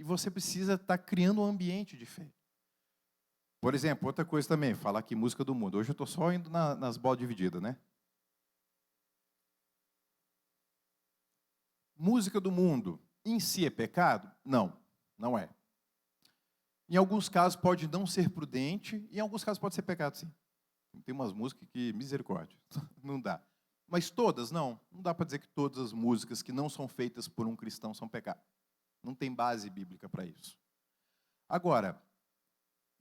você precisa estar criando um ambiente de fé. Por exemplo, outra coisa também, falar aqui música do mundo. Hoje eu estou só indo nas bolas divididas, né? Música do mundo em si é pecado? Não, não é. Em alguns casos pode não ser prudente, e em alguns casos pode ser pecado, sim. Tem umas músicas que, misericórdia, não dá. Mas todas, não. Não dá para dizer que todas as músicas que não são feitas por um cristão são pecado. Não tem base bíblica para isso. Agora,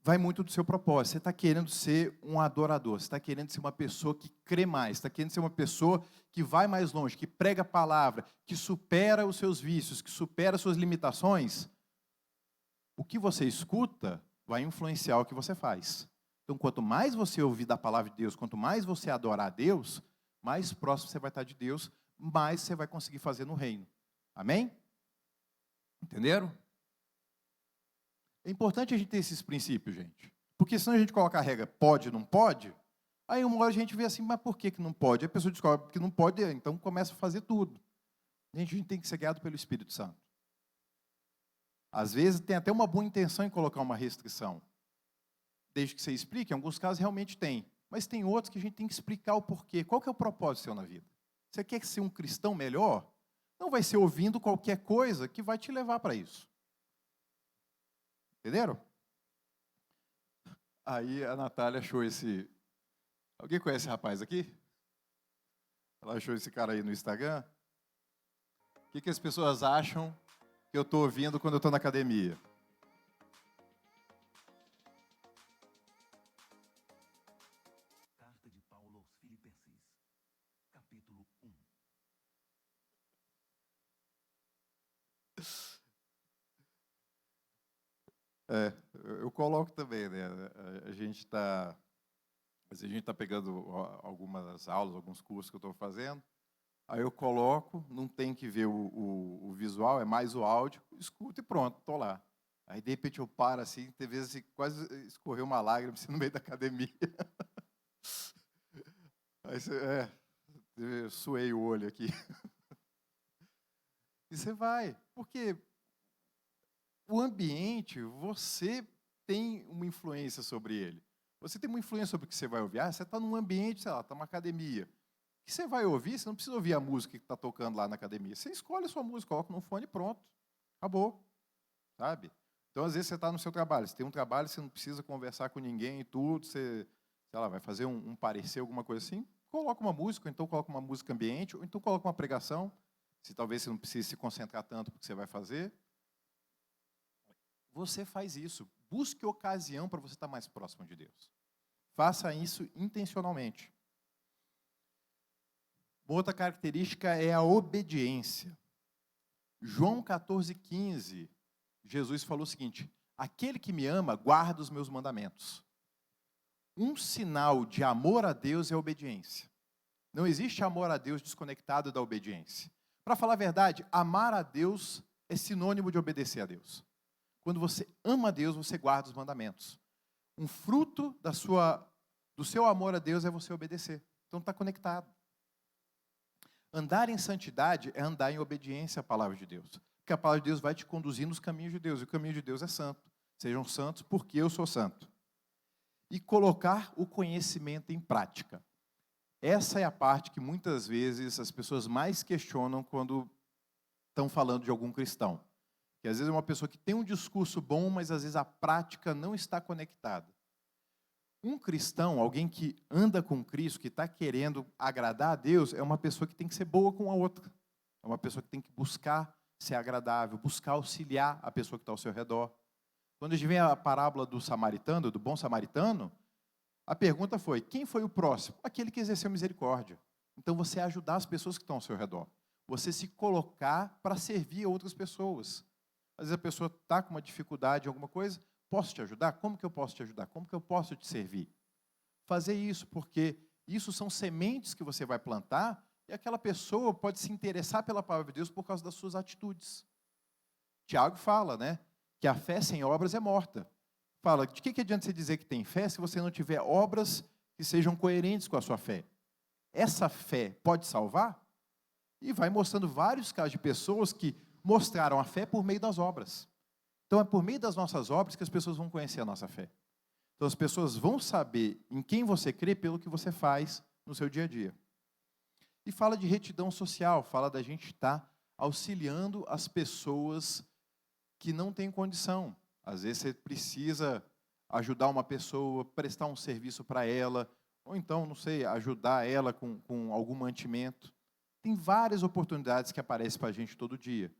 vai muito do seu propósito. Você está querendo ser um adorador, você está querendo ser uma pessoa que crê mais, está querendo ser uma pessoa que vai mais longe, que prega a palavra, que supera os seus vícios, que supera as suas limitações. O que você escuta vai influenciar o que você faz. Então, quanto mais você ouvir da palavra de Deus, quanto mais você adorar a Deus, mais próximo você vai estar de Deus, mais você vai conseguir fazer no reino. Amém? Entenderam? É importante a gente ter esses princípios, gente. Porque senão a gente coloca a regra pode, não pode, aí uma hora a gente vê assim, mas por que não pode? Aí a pessoa descobre que não pode, então começa a fazer tudo. Gente, a gente tem que ser guiado pelo Espírito Santo. Às vezes tem até uma boa intenção em colocar uma restrição. Desde que você explique, em alguns casos realmente tem. Mas tem outros que a gente tem que explicar o porquê. Qual que é o propósito seu na vida? Você quer ser um cristão melhor? Não vai ser ouvindo qualquer coisa que vai te levar para isso. Entenderam? Aí a Natália achou esse... Alguém conhece esse rapaz aqui? Ela achou esse cara aí no Instagram. O que as pessoas acham que eu estou ouvindo quando eu estou na academia? Carta de Paulo aos Filipenses, capítulo 1. Eu coloco também, né? A gente está pegando algumas aulas, alguns cursos que eu estou fazendo. Aí eu coloco, não tem que ver o visual, é mais o áudio, escuto e pronto, estou lá. Aí de repente eu paro assim, tem vezes assim, quase escorreu uma lágrima assim, no meio da academia. Aí eu suei o olho aqui. E você vai, porque o ambiente, você tem uma influência sobre ele. Você tem uma influência sobre o que você vai ouvir. Você está num ambiente, sei lá, está numa academia. O que você vai ouvir, você não precisa ouvir a música que está tocando lá na academia. Você escolhe a sua música, coloca no fone e pronto. Acabou. Sabe? Então, às vezes, você está no seu trabalho. Você tem um trabalho, você não precisa conversar com ninguém e tudo. Você, sei lá, vai fazer um parecer, alguma coisa assim. Coloca uma música, ou então coloca uma música ambiente, ou então coloca uma pregação. Se talvez você não precise se concentrar tanto porque você vai fazer. você faz isso. Busque ocasião para você estar mais próximo de Deus. Faça isso intencionalmente. Uma outra característica é a obediência. João 14,15, Jesus falou o seguinte: aquele que me ama, guarda os meus mandamentos. Um sinal de amor a Deus é a obediência. Não existe amor a Deus desconectado da obediência. Para falar a verdade, amar a Deus é sinônimo de obedecer a Deus. Quando você ama a Deus, você guarda os mandamentos. Um fruto do seu amor a Deus é você obedecer. Então está conectado. Andar em santidade é andar em obediência à palavra de Deus. Porque a palavra de Deus vai te conduzir nos caminhos de Deus. E o caminho de Deus é santo. Sejam santos porque eu sou santo. E colocar o conhecimento em prática. Essa é a parte que muitas vezes as pessoas mais questionam quando estão falando de algum cristão. Que às vezes é uma pessoa que tem um discurso bom, mas às vezes a prática não está conectada. Um cristão, alguém que anda com Cristo, que está querendo agradar a Deus, é uma pessoa que tem que ser boa com a outra. É uma pessoa que tem que buscar ser agradável, buscar auxiliar a pessoa que está ao seu redor. Quando a gente vê a parábola do samaritano, do bom samaritano, a pergunta foi: quem foi o próximo? Aquele que exerceu misericórdia. Então você ajudar as pessoas que estão ao seu redor. Você se colocar para servir a outras pessoas. Às vezes a pessoa está com uma dificuldade em alguma coisa. Posso te ajudar? Como que eu posso te ajudar? Como que eu posso te servir? Fazer isso, porque isso são sementes que você vai plantar e aquela pessoa pode se interessar pela palavra de Deus por causa das suas atitudes. Tiago fala, né, que a fé sem obras é morta. Fala, de que adianta você dizer que tem fé se você não tiver obras que sejam coerentes com a sua fé? Essa fé pode salvar? E vai mostrando vários casos de pessoas que mostraram a fé por meio das obras. Então, é por meio das nossas obras que as pessoas vão conhecer a nossa fé. Então, as pessoas vão saber em quem você crê pelo que você faz no seu dia a dia. E fala de retidão social, fala da gente estar auxiliando as pessoas que não têm condição. Às vezes, você precisa ajudar uma pessoa, prestar um serviço para ela, ou então, não sei, ajudar ela com algum mantimento. Tem várias oportunidades que aparecem para a gente todo dia.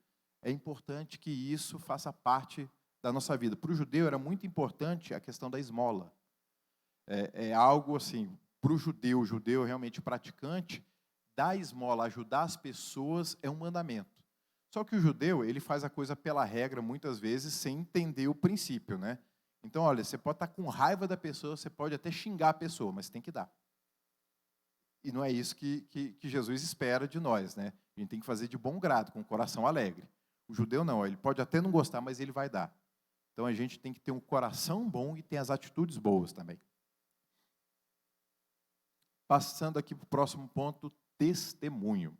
É importante que isso faça parte da nossa vida. Para o judeu era muito importante a questão da esmola. É algo assim, para o judeu realmente praticante, dar esmola, ajudar as pessoas é um mandamento. Só que o judeu, ele faz a coisa pela regra, muitas vezes, sem entender o princípio, né? Então, olha, você pode estar com raiva da pessoa, você pode até xingar a pessoa, mas tem que dar. E não é isso que Jesus espera de nós, né? A gente tem que fazer de bom grado, com o coração alegre. O judeu não, ele pode até não gostar, mas ele vai dar. Então a gente tem que ter um coração bom e ter as atitudes boas também. Passando aqui para o próximo ponto, testemunho.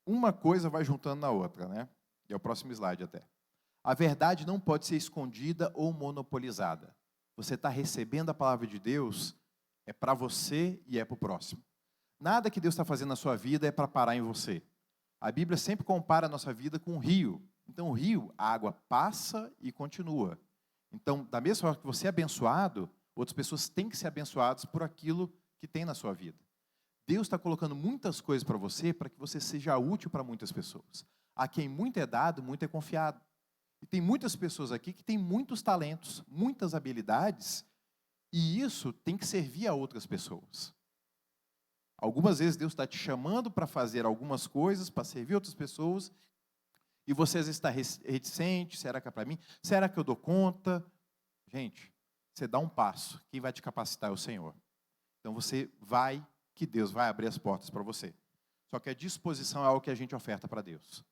Uma coisa vai juntando na outra, né? E é o próximo slide até. A verdade não pode ser escondida ou monopolizada. Você está recebendo a palavra de Deus, é para você e é para o próximo. Nada que Deus está fazendo na sua vida é para parar em você. A Bíblia sempre compara a nossa vida com um rio. Então, o rio, a água passa e continua. Então, da mesma forma que você é abençoado, outras pessoas têm que ser abençoadas por aquilo que tem na sua vida. Deus está colocando muitas coisas para você que você seja útil para muitas pessoas. A quem muito é dado, muito é confiado. E tem muitas pessoas aqui que têm muitos talentos, muitas habilidades, e isso tem que servir a outras pessoas. Algumas vezes Deus está te chamando para fazer algumas coisas, para servir outras pessoas, e você às vezes está reticente: será que é para mim? Será que eu dou conta? Gente, você dá um passo, quem vai te capacitar é o Senhor. Então você vai, que Deus vai abrir as portas para você. Só que a disposição é algo que a gente oferta para Deus.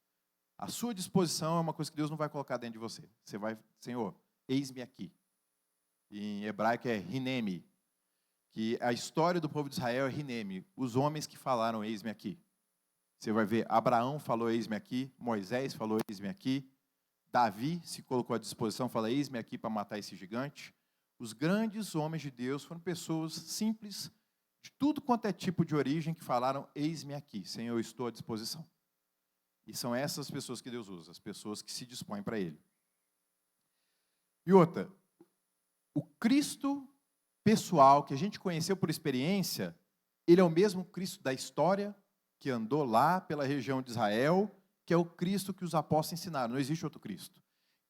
A sua disposição é uma coisa que Deus não vai colocar dentro de você. Você vai: Senhor, eis-me aqui. Em hebraico é hinemi. Que a história do povo de Israel é hinemi, os homens que falaram eis-me aqui. Você vai ver, Abraão falou eis-me aqui, Moisés falou eis-me aqui, Davi se colocou à disposição, fala eis-me aqui para matar esse gigante. Os grandes homens de Deus foram pessoas simples, de tudo quanto é tipo de origem, que falaram eis-me aqui, Senhor, eu estou à disposição. E são essas pessoas que Deus usa, as pessoas que se dispõem para Ele. E outra, o Cristo pessoal que a gente conheceu por experiência, ele é o mesmo Cristo da história, que andou lá pela região de Israel, que é o Cristo que os apóstolos ensinaram. Não existe outro Cristo.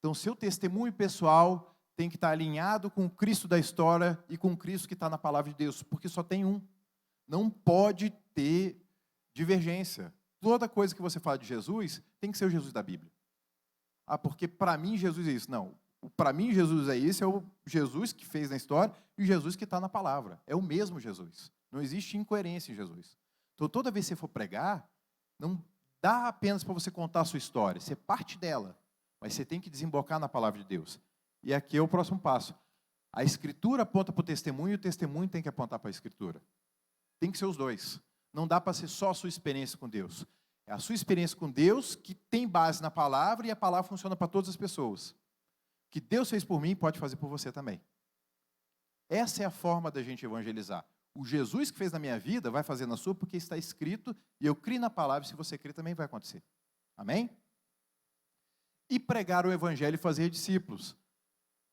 Então, seu testemunho pessoal tem que estar alinhado com o Cristo da história e com o Cristo que está na palavra de Deus, porque só tem um. Não pode ter divergência. Toda coisa que você fala de Jesus tem que ser o Jesus da Bíblia. Ah, porque para mim Jesus é isso. Não, para mim Jesus é esse, é o Jesus que fez na história e o Jesus que está na palavra. É o mesmo Jesus. Não existe incoerência em Jesus. Então, toda vez que você for pregar, não dá apenas para você contar a sua história, você parte dela, mas você tem que desembocar na palavra de Deus. E aqui é o próximo passo. A Escritura aponta para o testemunho e o testemunho tem que apontar para a Escritura. Tem que ser os dois. Não dá para ser só a sua experiência com Deus. É a sua experiência com Deus que tem base na palavra e a palavra funciona para todas as pessoas. O que Deus fez por mim pode fazer por você também. Essa é a forma da gente evangelizar. O Jesus que fez na minha vida vai fazer na sua porque está escrito e eu crio na palavra e se você crer também vai acontecer. Amém? E pregar o evangelho e fazer discípulos.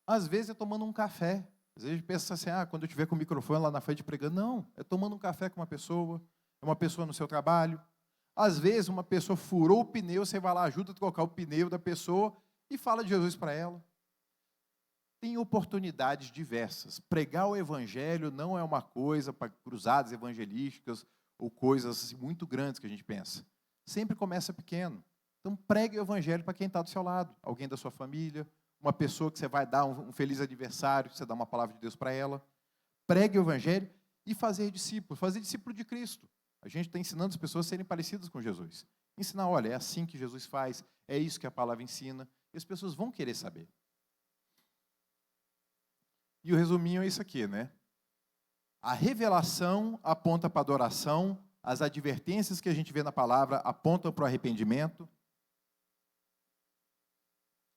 Às vezes é tomando um café. Às vezes pensa assim, quando eu estiver com o microfone lá na frente pregando. Não, é tomando um café com uma pessoa no seu trabalho. Às vezes uma pessoa furou o pneu, você vai lá, ajuda a trocar o pneu da pessoa e fala de Jesus para ela. Tem oportunidades diversas. Pregar o evangelho não é uma coisa para cruzadas evangelísticas ou coisas assim, muito grandes que a gente pensa. Sempre começa pequeno. Então pregue o evangelho para quem está do seu lado, alguém da sua família, uma pessoa que você vai dar um feliz aniversário, você dá uma palavra de Deus para ela. Pregue o evangelho e fazer discípulo de Cristo. A gente está ensinando as pessoas a serem parecidas com Jesus. Ensinar, olha, é assim que Jesus faz, é isso que a palavra ensina, e as pessoas vão querer saber. E o resuminho é isso aqui, né? A revelação aponta para a adoração, as advertências que a gente vê na palavra apontam para o arrependimento,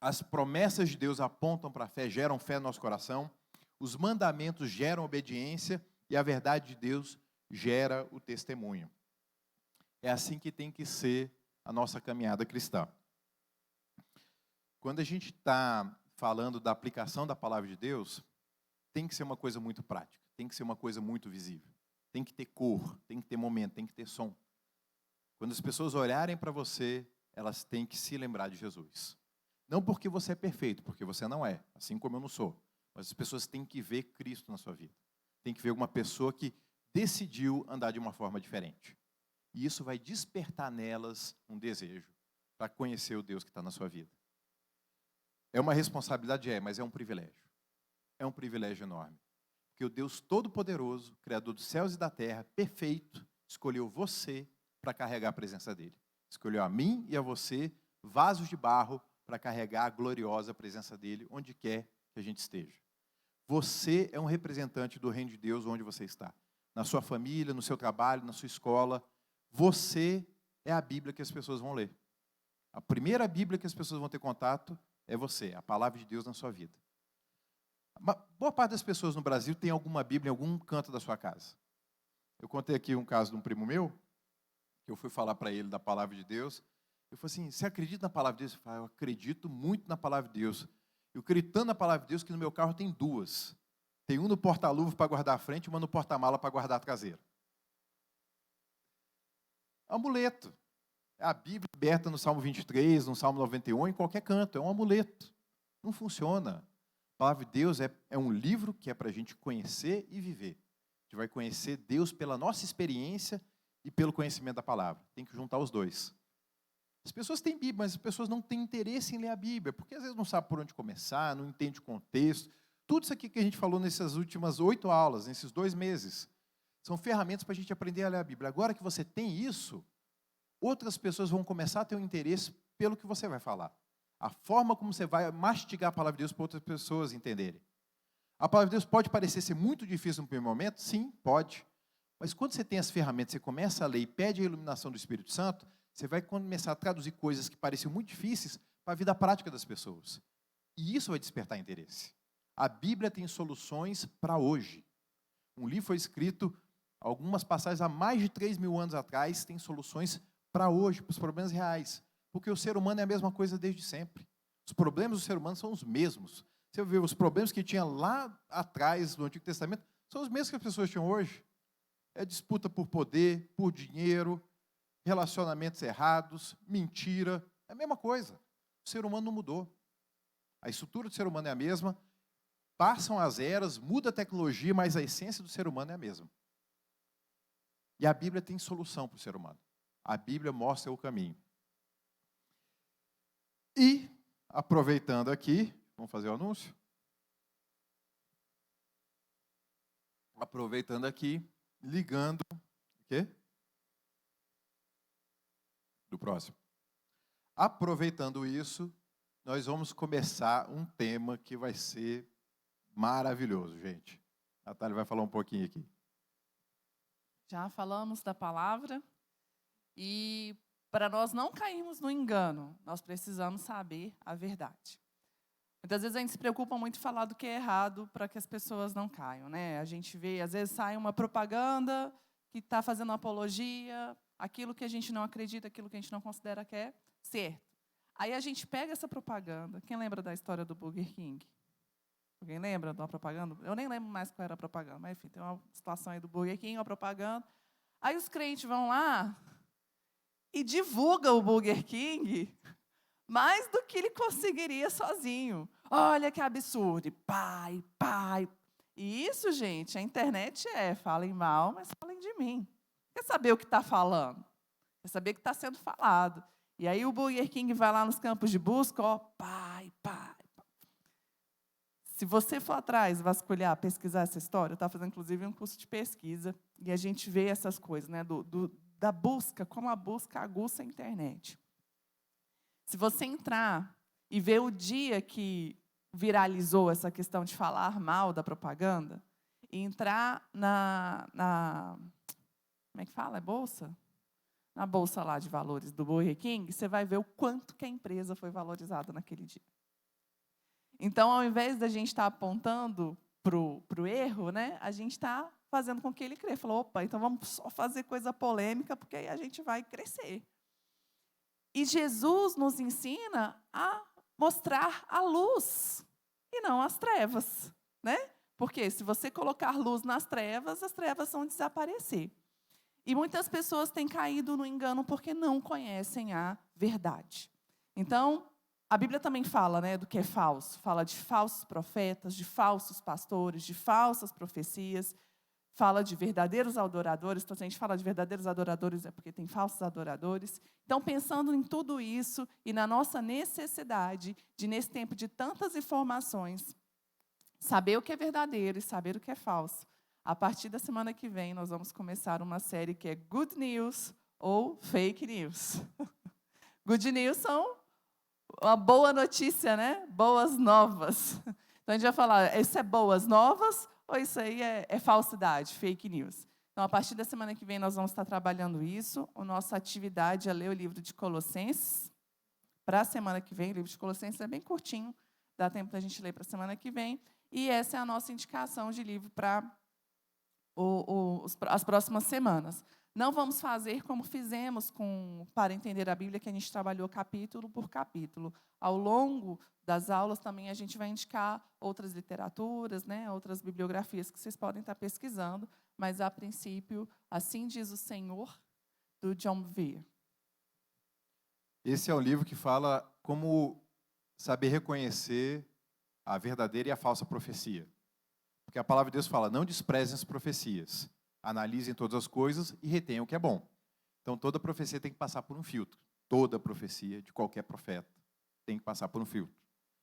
as promessas de Deus apontam para a fé, geram fé no nosso coração, os mandamentos geram obediência e a verdade de Deus gera o testemunho. É assim que tem que ser a nossa caminhada cristã. Quando a gente está falando da aplicação da palavra de Deus, tem que ser uma coisa muito prática, tem que ser uma coisa muito visível. Tem que ter cor, tem que ter momento, tem que ter som. Quando as pessoas olharem para você, elas têm que se lembrar de Jesus. Não porque você é perfeito, porque você não é, assim como eu não sou. Mas as pessoas têm que ver Cristo na sua vida. Tem que ver uma pessoa que decidiu andar de uma forma diferente. E isso vai despertar nelas um desejo para conhecer o Deus que está na sua vida. É uma responsabilidade, mas é um privilégio. É um privilégio enorme. Porque o Deus Todo-Poderoso, Criador dos céus e da terra, perfeito, escolheu você para carregar a presença dEle. Escolheu a mim e a você, vasos de barro, para carregar a gloriosa presença dEle, onde quer que a gente esteja. Você é um representante do reino de Deus onde você está. Na sua família, no seu trabalho, na sua escola. Você é a Bíblia que as pessoas vão ler. A primeira Bíblia que as pessoas vão ter contato é você, a palavra de Deus na sua vida. Boa parte das pessoas no Brasil tem alguma Bíblia em algum canto da sua casa. Eu contei aqui um caso de um primo meu, que eu fui falar para ele da palavra de Deus. Eu falei assim, você acredita na palavra de Deus? Ele falou, eu acredito muito na palavra de Deus. Eu acredito tanto na palavra de Deus que no meu carro tem duas. Tem um no porta-luva para guardar a frente e uma no porta-mala para guardar a traseira. Amuleto. É a Bíblia aberta no Salmo 23, no Salmo 91, em qualquer canto. É um amuleto. Não funciona. A palavra de Deus é um livro que é para a gente conhecer e viver. A gente vai conhecer Deus pela nossa experiência e pelo conhecimento da palavra. Tem que juntar os dois. As pessoas têm Bíblia, mas as pessoas não têm interesse em ler a Bíblia, porque às vezes não sabe por onde começar, não entende o contexto. Tudo isso aqui que a gente falou nessas últimas 8 aulas, nesses 2 meses, são ferramentas para a gente aprender a ler a Bíblia. Agora que você tem isso, outras pessoas vão começar a ter um interesse pelo que você vai falar. A forma como você vai mastigar a palavra de Deus para outras pessoas entenderem. A palavra de Deus pode parecer ser muito difícil no primeiro momento? Sim, pode. Mas quando você tem as ferramentas, você começa a ler e pede a iluminação do Espírito Santo, você vai começar a traduzir coisas que pareciam muito difíceis para a vida prática das pessoas. E isso vai despertar interesse. A Bíblia tem soluções para hoje. Um livro foi escrito, algumas passagens há mais de 3.000 anos atrás, tem soluções para hoje, para os problemas reais. Porque o ser humano é a mesma coisa desde sempre. Os problemas do ser humano são os mesmos. Você vê, os problemas que tinha lá atrás, no Antigo Testamento, são os mesmos que as pessoas tinham hoje. É disputa por poder, por dinheiro, relacionamentos errados, mentira. É a mesma coisa. O ser humano não mudou. A estrutura do ser humano é a mesma, passam as eras, muda a tecnologia, mas a essência do ser humano é a mesma. E a Bíblia tem solução para o ser humano. A Bíblia mostra o caminho. E, aproveitando aqui, vamos fazer o anúncio? Aproveitando aqui, ligando, o quê? Do próximo. Aproveitando isso, nós vamos começar um tema que vai ser maravilhoso, gente. A Natália vai falar um pouquinho aqui. Já falamos da palavra e para nós não cairmos no engano, nós precisamos saber a verdade. Muitas vezes a gente se preocupa muito em falar do que é errado para que as pessoas não caiam, né? A gente vê, às vezes sai uma propaganda que está fazendo apologia, aquilo que a gente não acredita, aquilo que a gente não considera que é certo. Aí a gente pega essa propaganda. Quem lembra da história do Burger King? Alguém lembra de uma propaganda? Eu nem lembro mais qual era a propaganda, mas enfim, tem uma situação aí do Burger King, uma propaganda. Aí os crentes vão lá e divulgam o Burger King mais do que ele conseguiria sozinho. Olha que absurdo. Pai. E isso, gente, a internet falem mal, mas falem de mim. Quer saber o que está falando? Quer saber o que está sendo falado? E aí o Burger King vai lá nos campos de busca, ó, pai. Se você for atrás, vasculhar, pesquisar essa história, eu estava fazendo, inclusive, um curso de pesquisa, e a gente vê essas coisas, né, da busca, como a busca aguça a internet. Se você entrar e ver o dia que viralizou essa questão de falar mal da propaganda, e entrar como é que fala? É bolsa? Na bolsa lá de valores do Burger King, você vai ver o quanto que a empresa foi valorizada naquele dia. Então, ao invés da gente estar apontando para o erro, né, a gente está fazendo com que ele cresça. Falou, opa, então vamos só fazer coisa polêmica, porque aí a gente vai crescer. E Jesus nos ensina a mostrar a luz e não as trevas, né? Porque se você colocar luz nas trevas, as trevas vão desaparecer. E muitas pessoas têm caído no engano porque não conhecem a verdade. Então, a Bíblia também fala, né, do que é falso. Fala de falsos profetas, de falsos pastores, de falsas profecias. Fala de verdadeiros adoradores. Então, se a gente fala de verdadeiros adoradores, é porque tem falsos adoradores. Então, pensando em tudo isso e na nossa necessidade de, nesse tempo de tantas informações, saber o que é verdadeiro e saber o que é falso. A partir da semana que vem, nós vamos começar uma série que é Good News ou Fake News. Good News são uma boa notícia, né? Boas novas. Então, a gente vai falar, isso é boas novas ou isso aí é falsidade, fake news? Então, a partir da semana que vem, nós vamos estar trabalhando isso. A nossa atividade é ler o livro de Colossenses. Para a semana que vem, o livro de Colossenses é bem curtinho, dá tempo da gente ler para a semana que vem. E essa é a nossa indicação de livro para as próximas semanas. Não vamos fazer como fizemos para entender a Bíblia, que a gente trabalhou capítulo por capítulo. Ao longo das aulas também a gente vai indicar outras literaturas, né, outras bibliografias que vocês podem estar pesquisando, mas a princípio, Assim Diz o Senhor, do John Bevere. Esse é um livro que fala como saber reconhecer a verdadeira e a falsa profecia. Porque a palavra de Deus fala, não desprezem as profecias. Analisem todas as coisas e retenham o que é bom. Então, toda profecia tem que passar por um filtro. Toda profecia de qualquer profeta tem que passar por um filtro.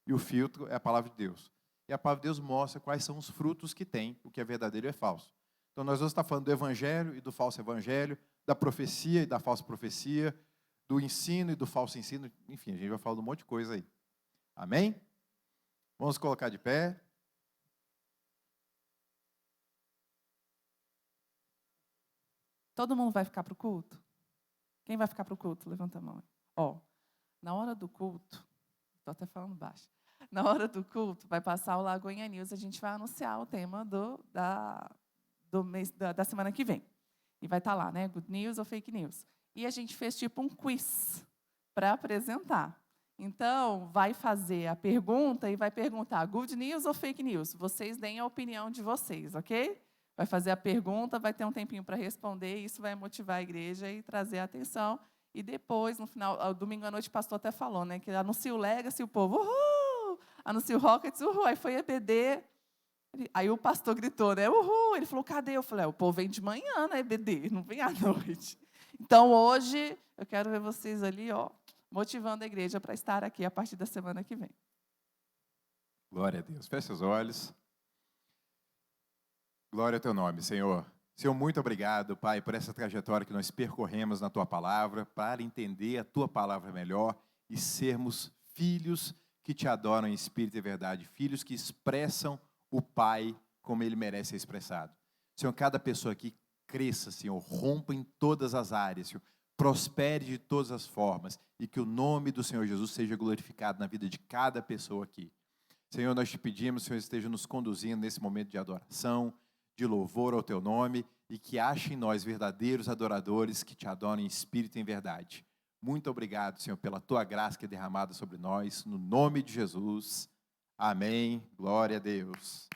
E o filtro é a palavra de Deus. E a palavra de Deus mostra quais são os frutos que tem, o que é verdadeiro e é falso. Então, nós vamos estar falando do evangelho e do falso evangelho, da profecia e da falsa profecia, do ensino e do falso ensino. Enfim, a gente vai falar de um monte de coisa aí. Amém? Vamos colocar de pé. Todo mundo vai ficar para o culto? Quem vai ficar para o culto? Levanta a mão. Ó, na hora do culto, estou até falando baixo, na hora do culto vai passar o Lagoinha News, a gente vai anunciar o tema da semana que vem. E vai estar lá, né? Good News ou Fake News. E a gente fez tipo um quiz para apresentar. Então, vai fazer a pergunta e vai perguntar Good News ou Fake News? Vocês deem a opinião de vocês, ok? Vai fazer a pergunta, vai ter um tempinho para responder, e isso vai motivar a igreja e trazer a atenção. E depois, no final, domingo à noite, o pastor até falou, né, que anuncia o Legacy, o povo, uhul! Anuncia o Rockets, uhul. Aí foi EBD. Aí o pastor gritou, né? Uhul. Ele falou, cadê? Eu falei, o povo vem de manhã na EBD, não vem à noite. Então, hoje, eu quero ver vocês ali, ó, motivando a igreja para estar aqui a partir da semana que vem. Glória a Deus. Feche os olhos. Glória ao teu nome, Senhor. Senhor, muito obrigado, Pai, por essa trajetória que nós percorremos na Tua Palavra, para entender a Tua Palavra melhor e sermos filhos que Te adoram em espírito e verdade, filhos que expressam o Pai como Ele merece ser expressado. Senhor, cada pessoa aqui cresça, Senhor, rompa em todas as áreas, Senhor, prospere de todas as formas e que o nome do Senhor Jesus seja glorificado na vida de cada pessoa aqui. Senhor, nós Te pedimos, Senhor, esteja nos conduzindo nesse momento de adoração, de louvor ao Teu nome e que ache em nós verdadeiros adoradores que Te adoram em espírito e em verdade. Muito obrigado, Senhor, pela Tua graça que é derramada sobre nós, no nome de Jesus. Amém. Glória a Deus.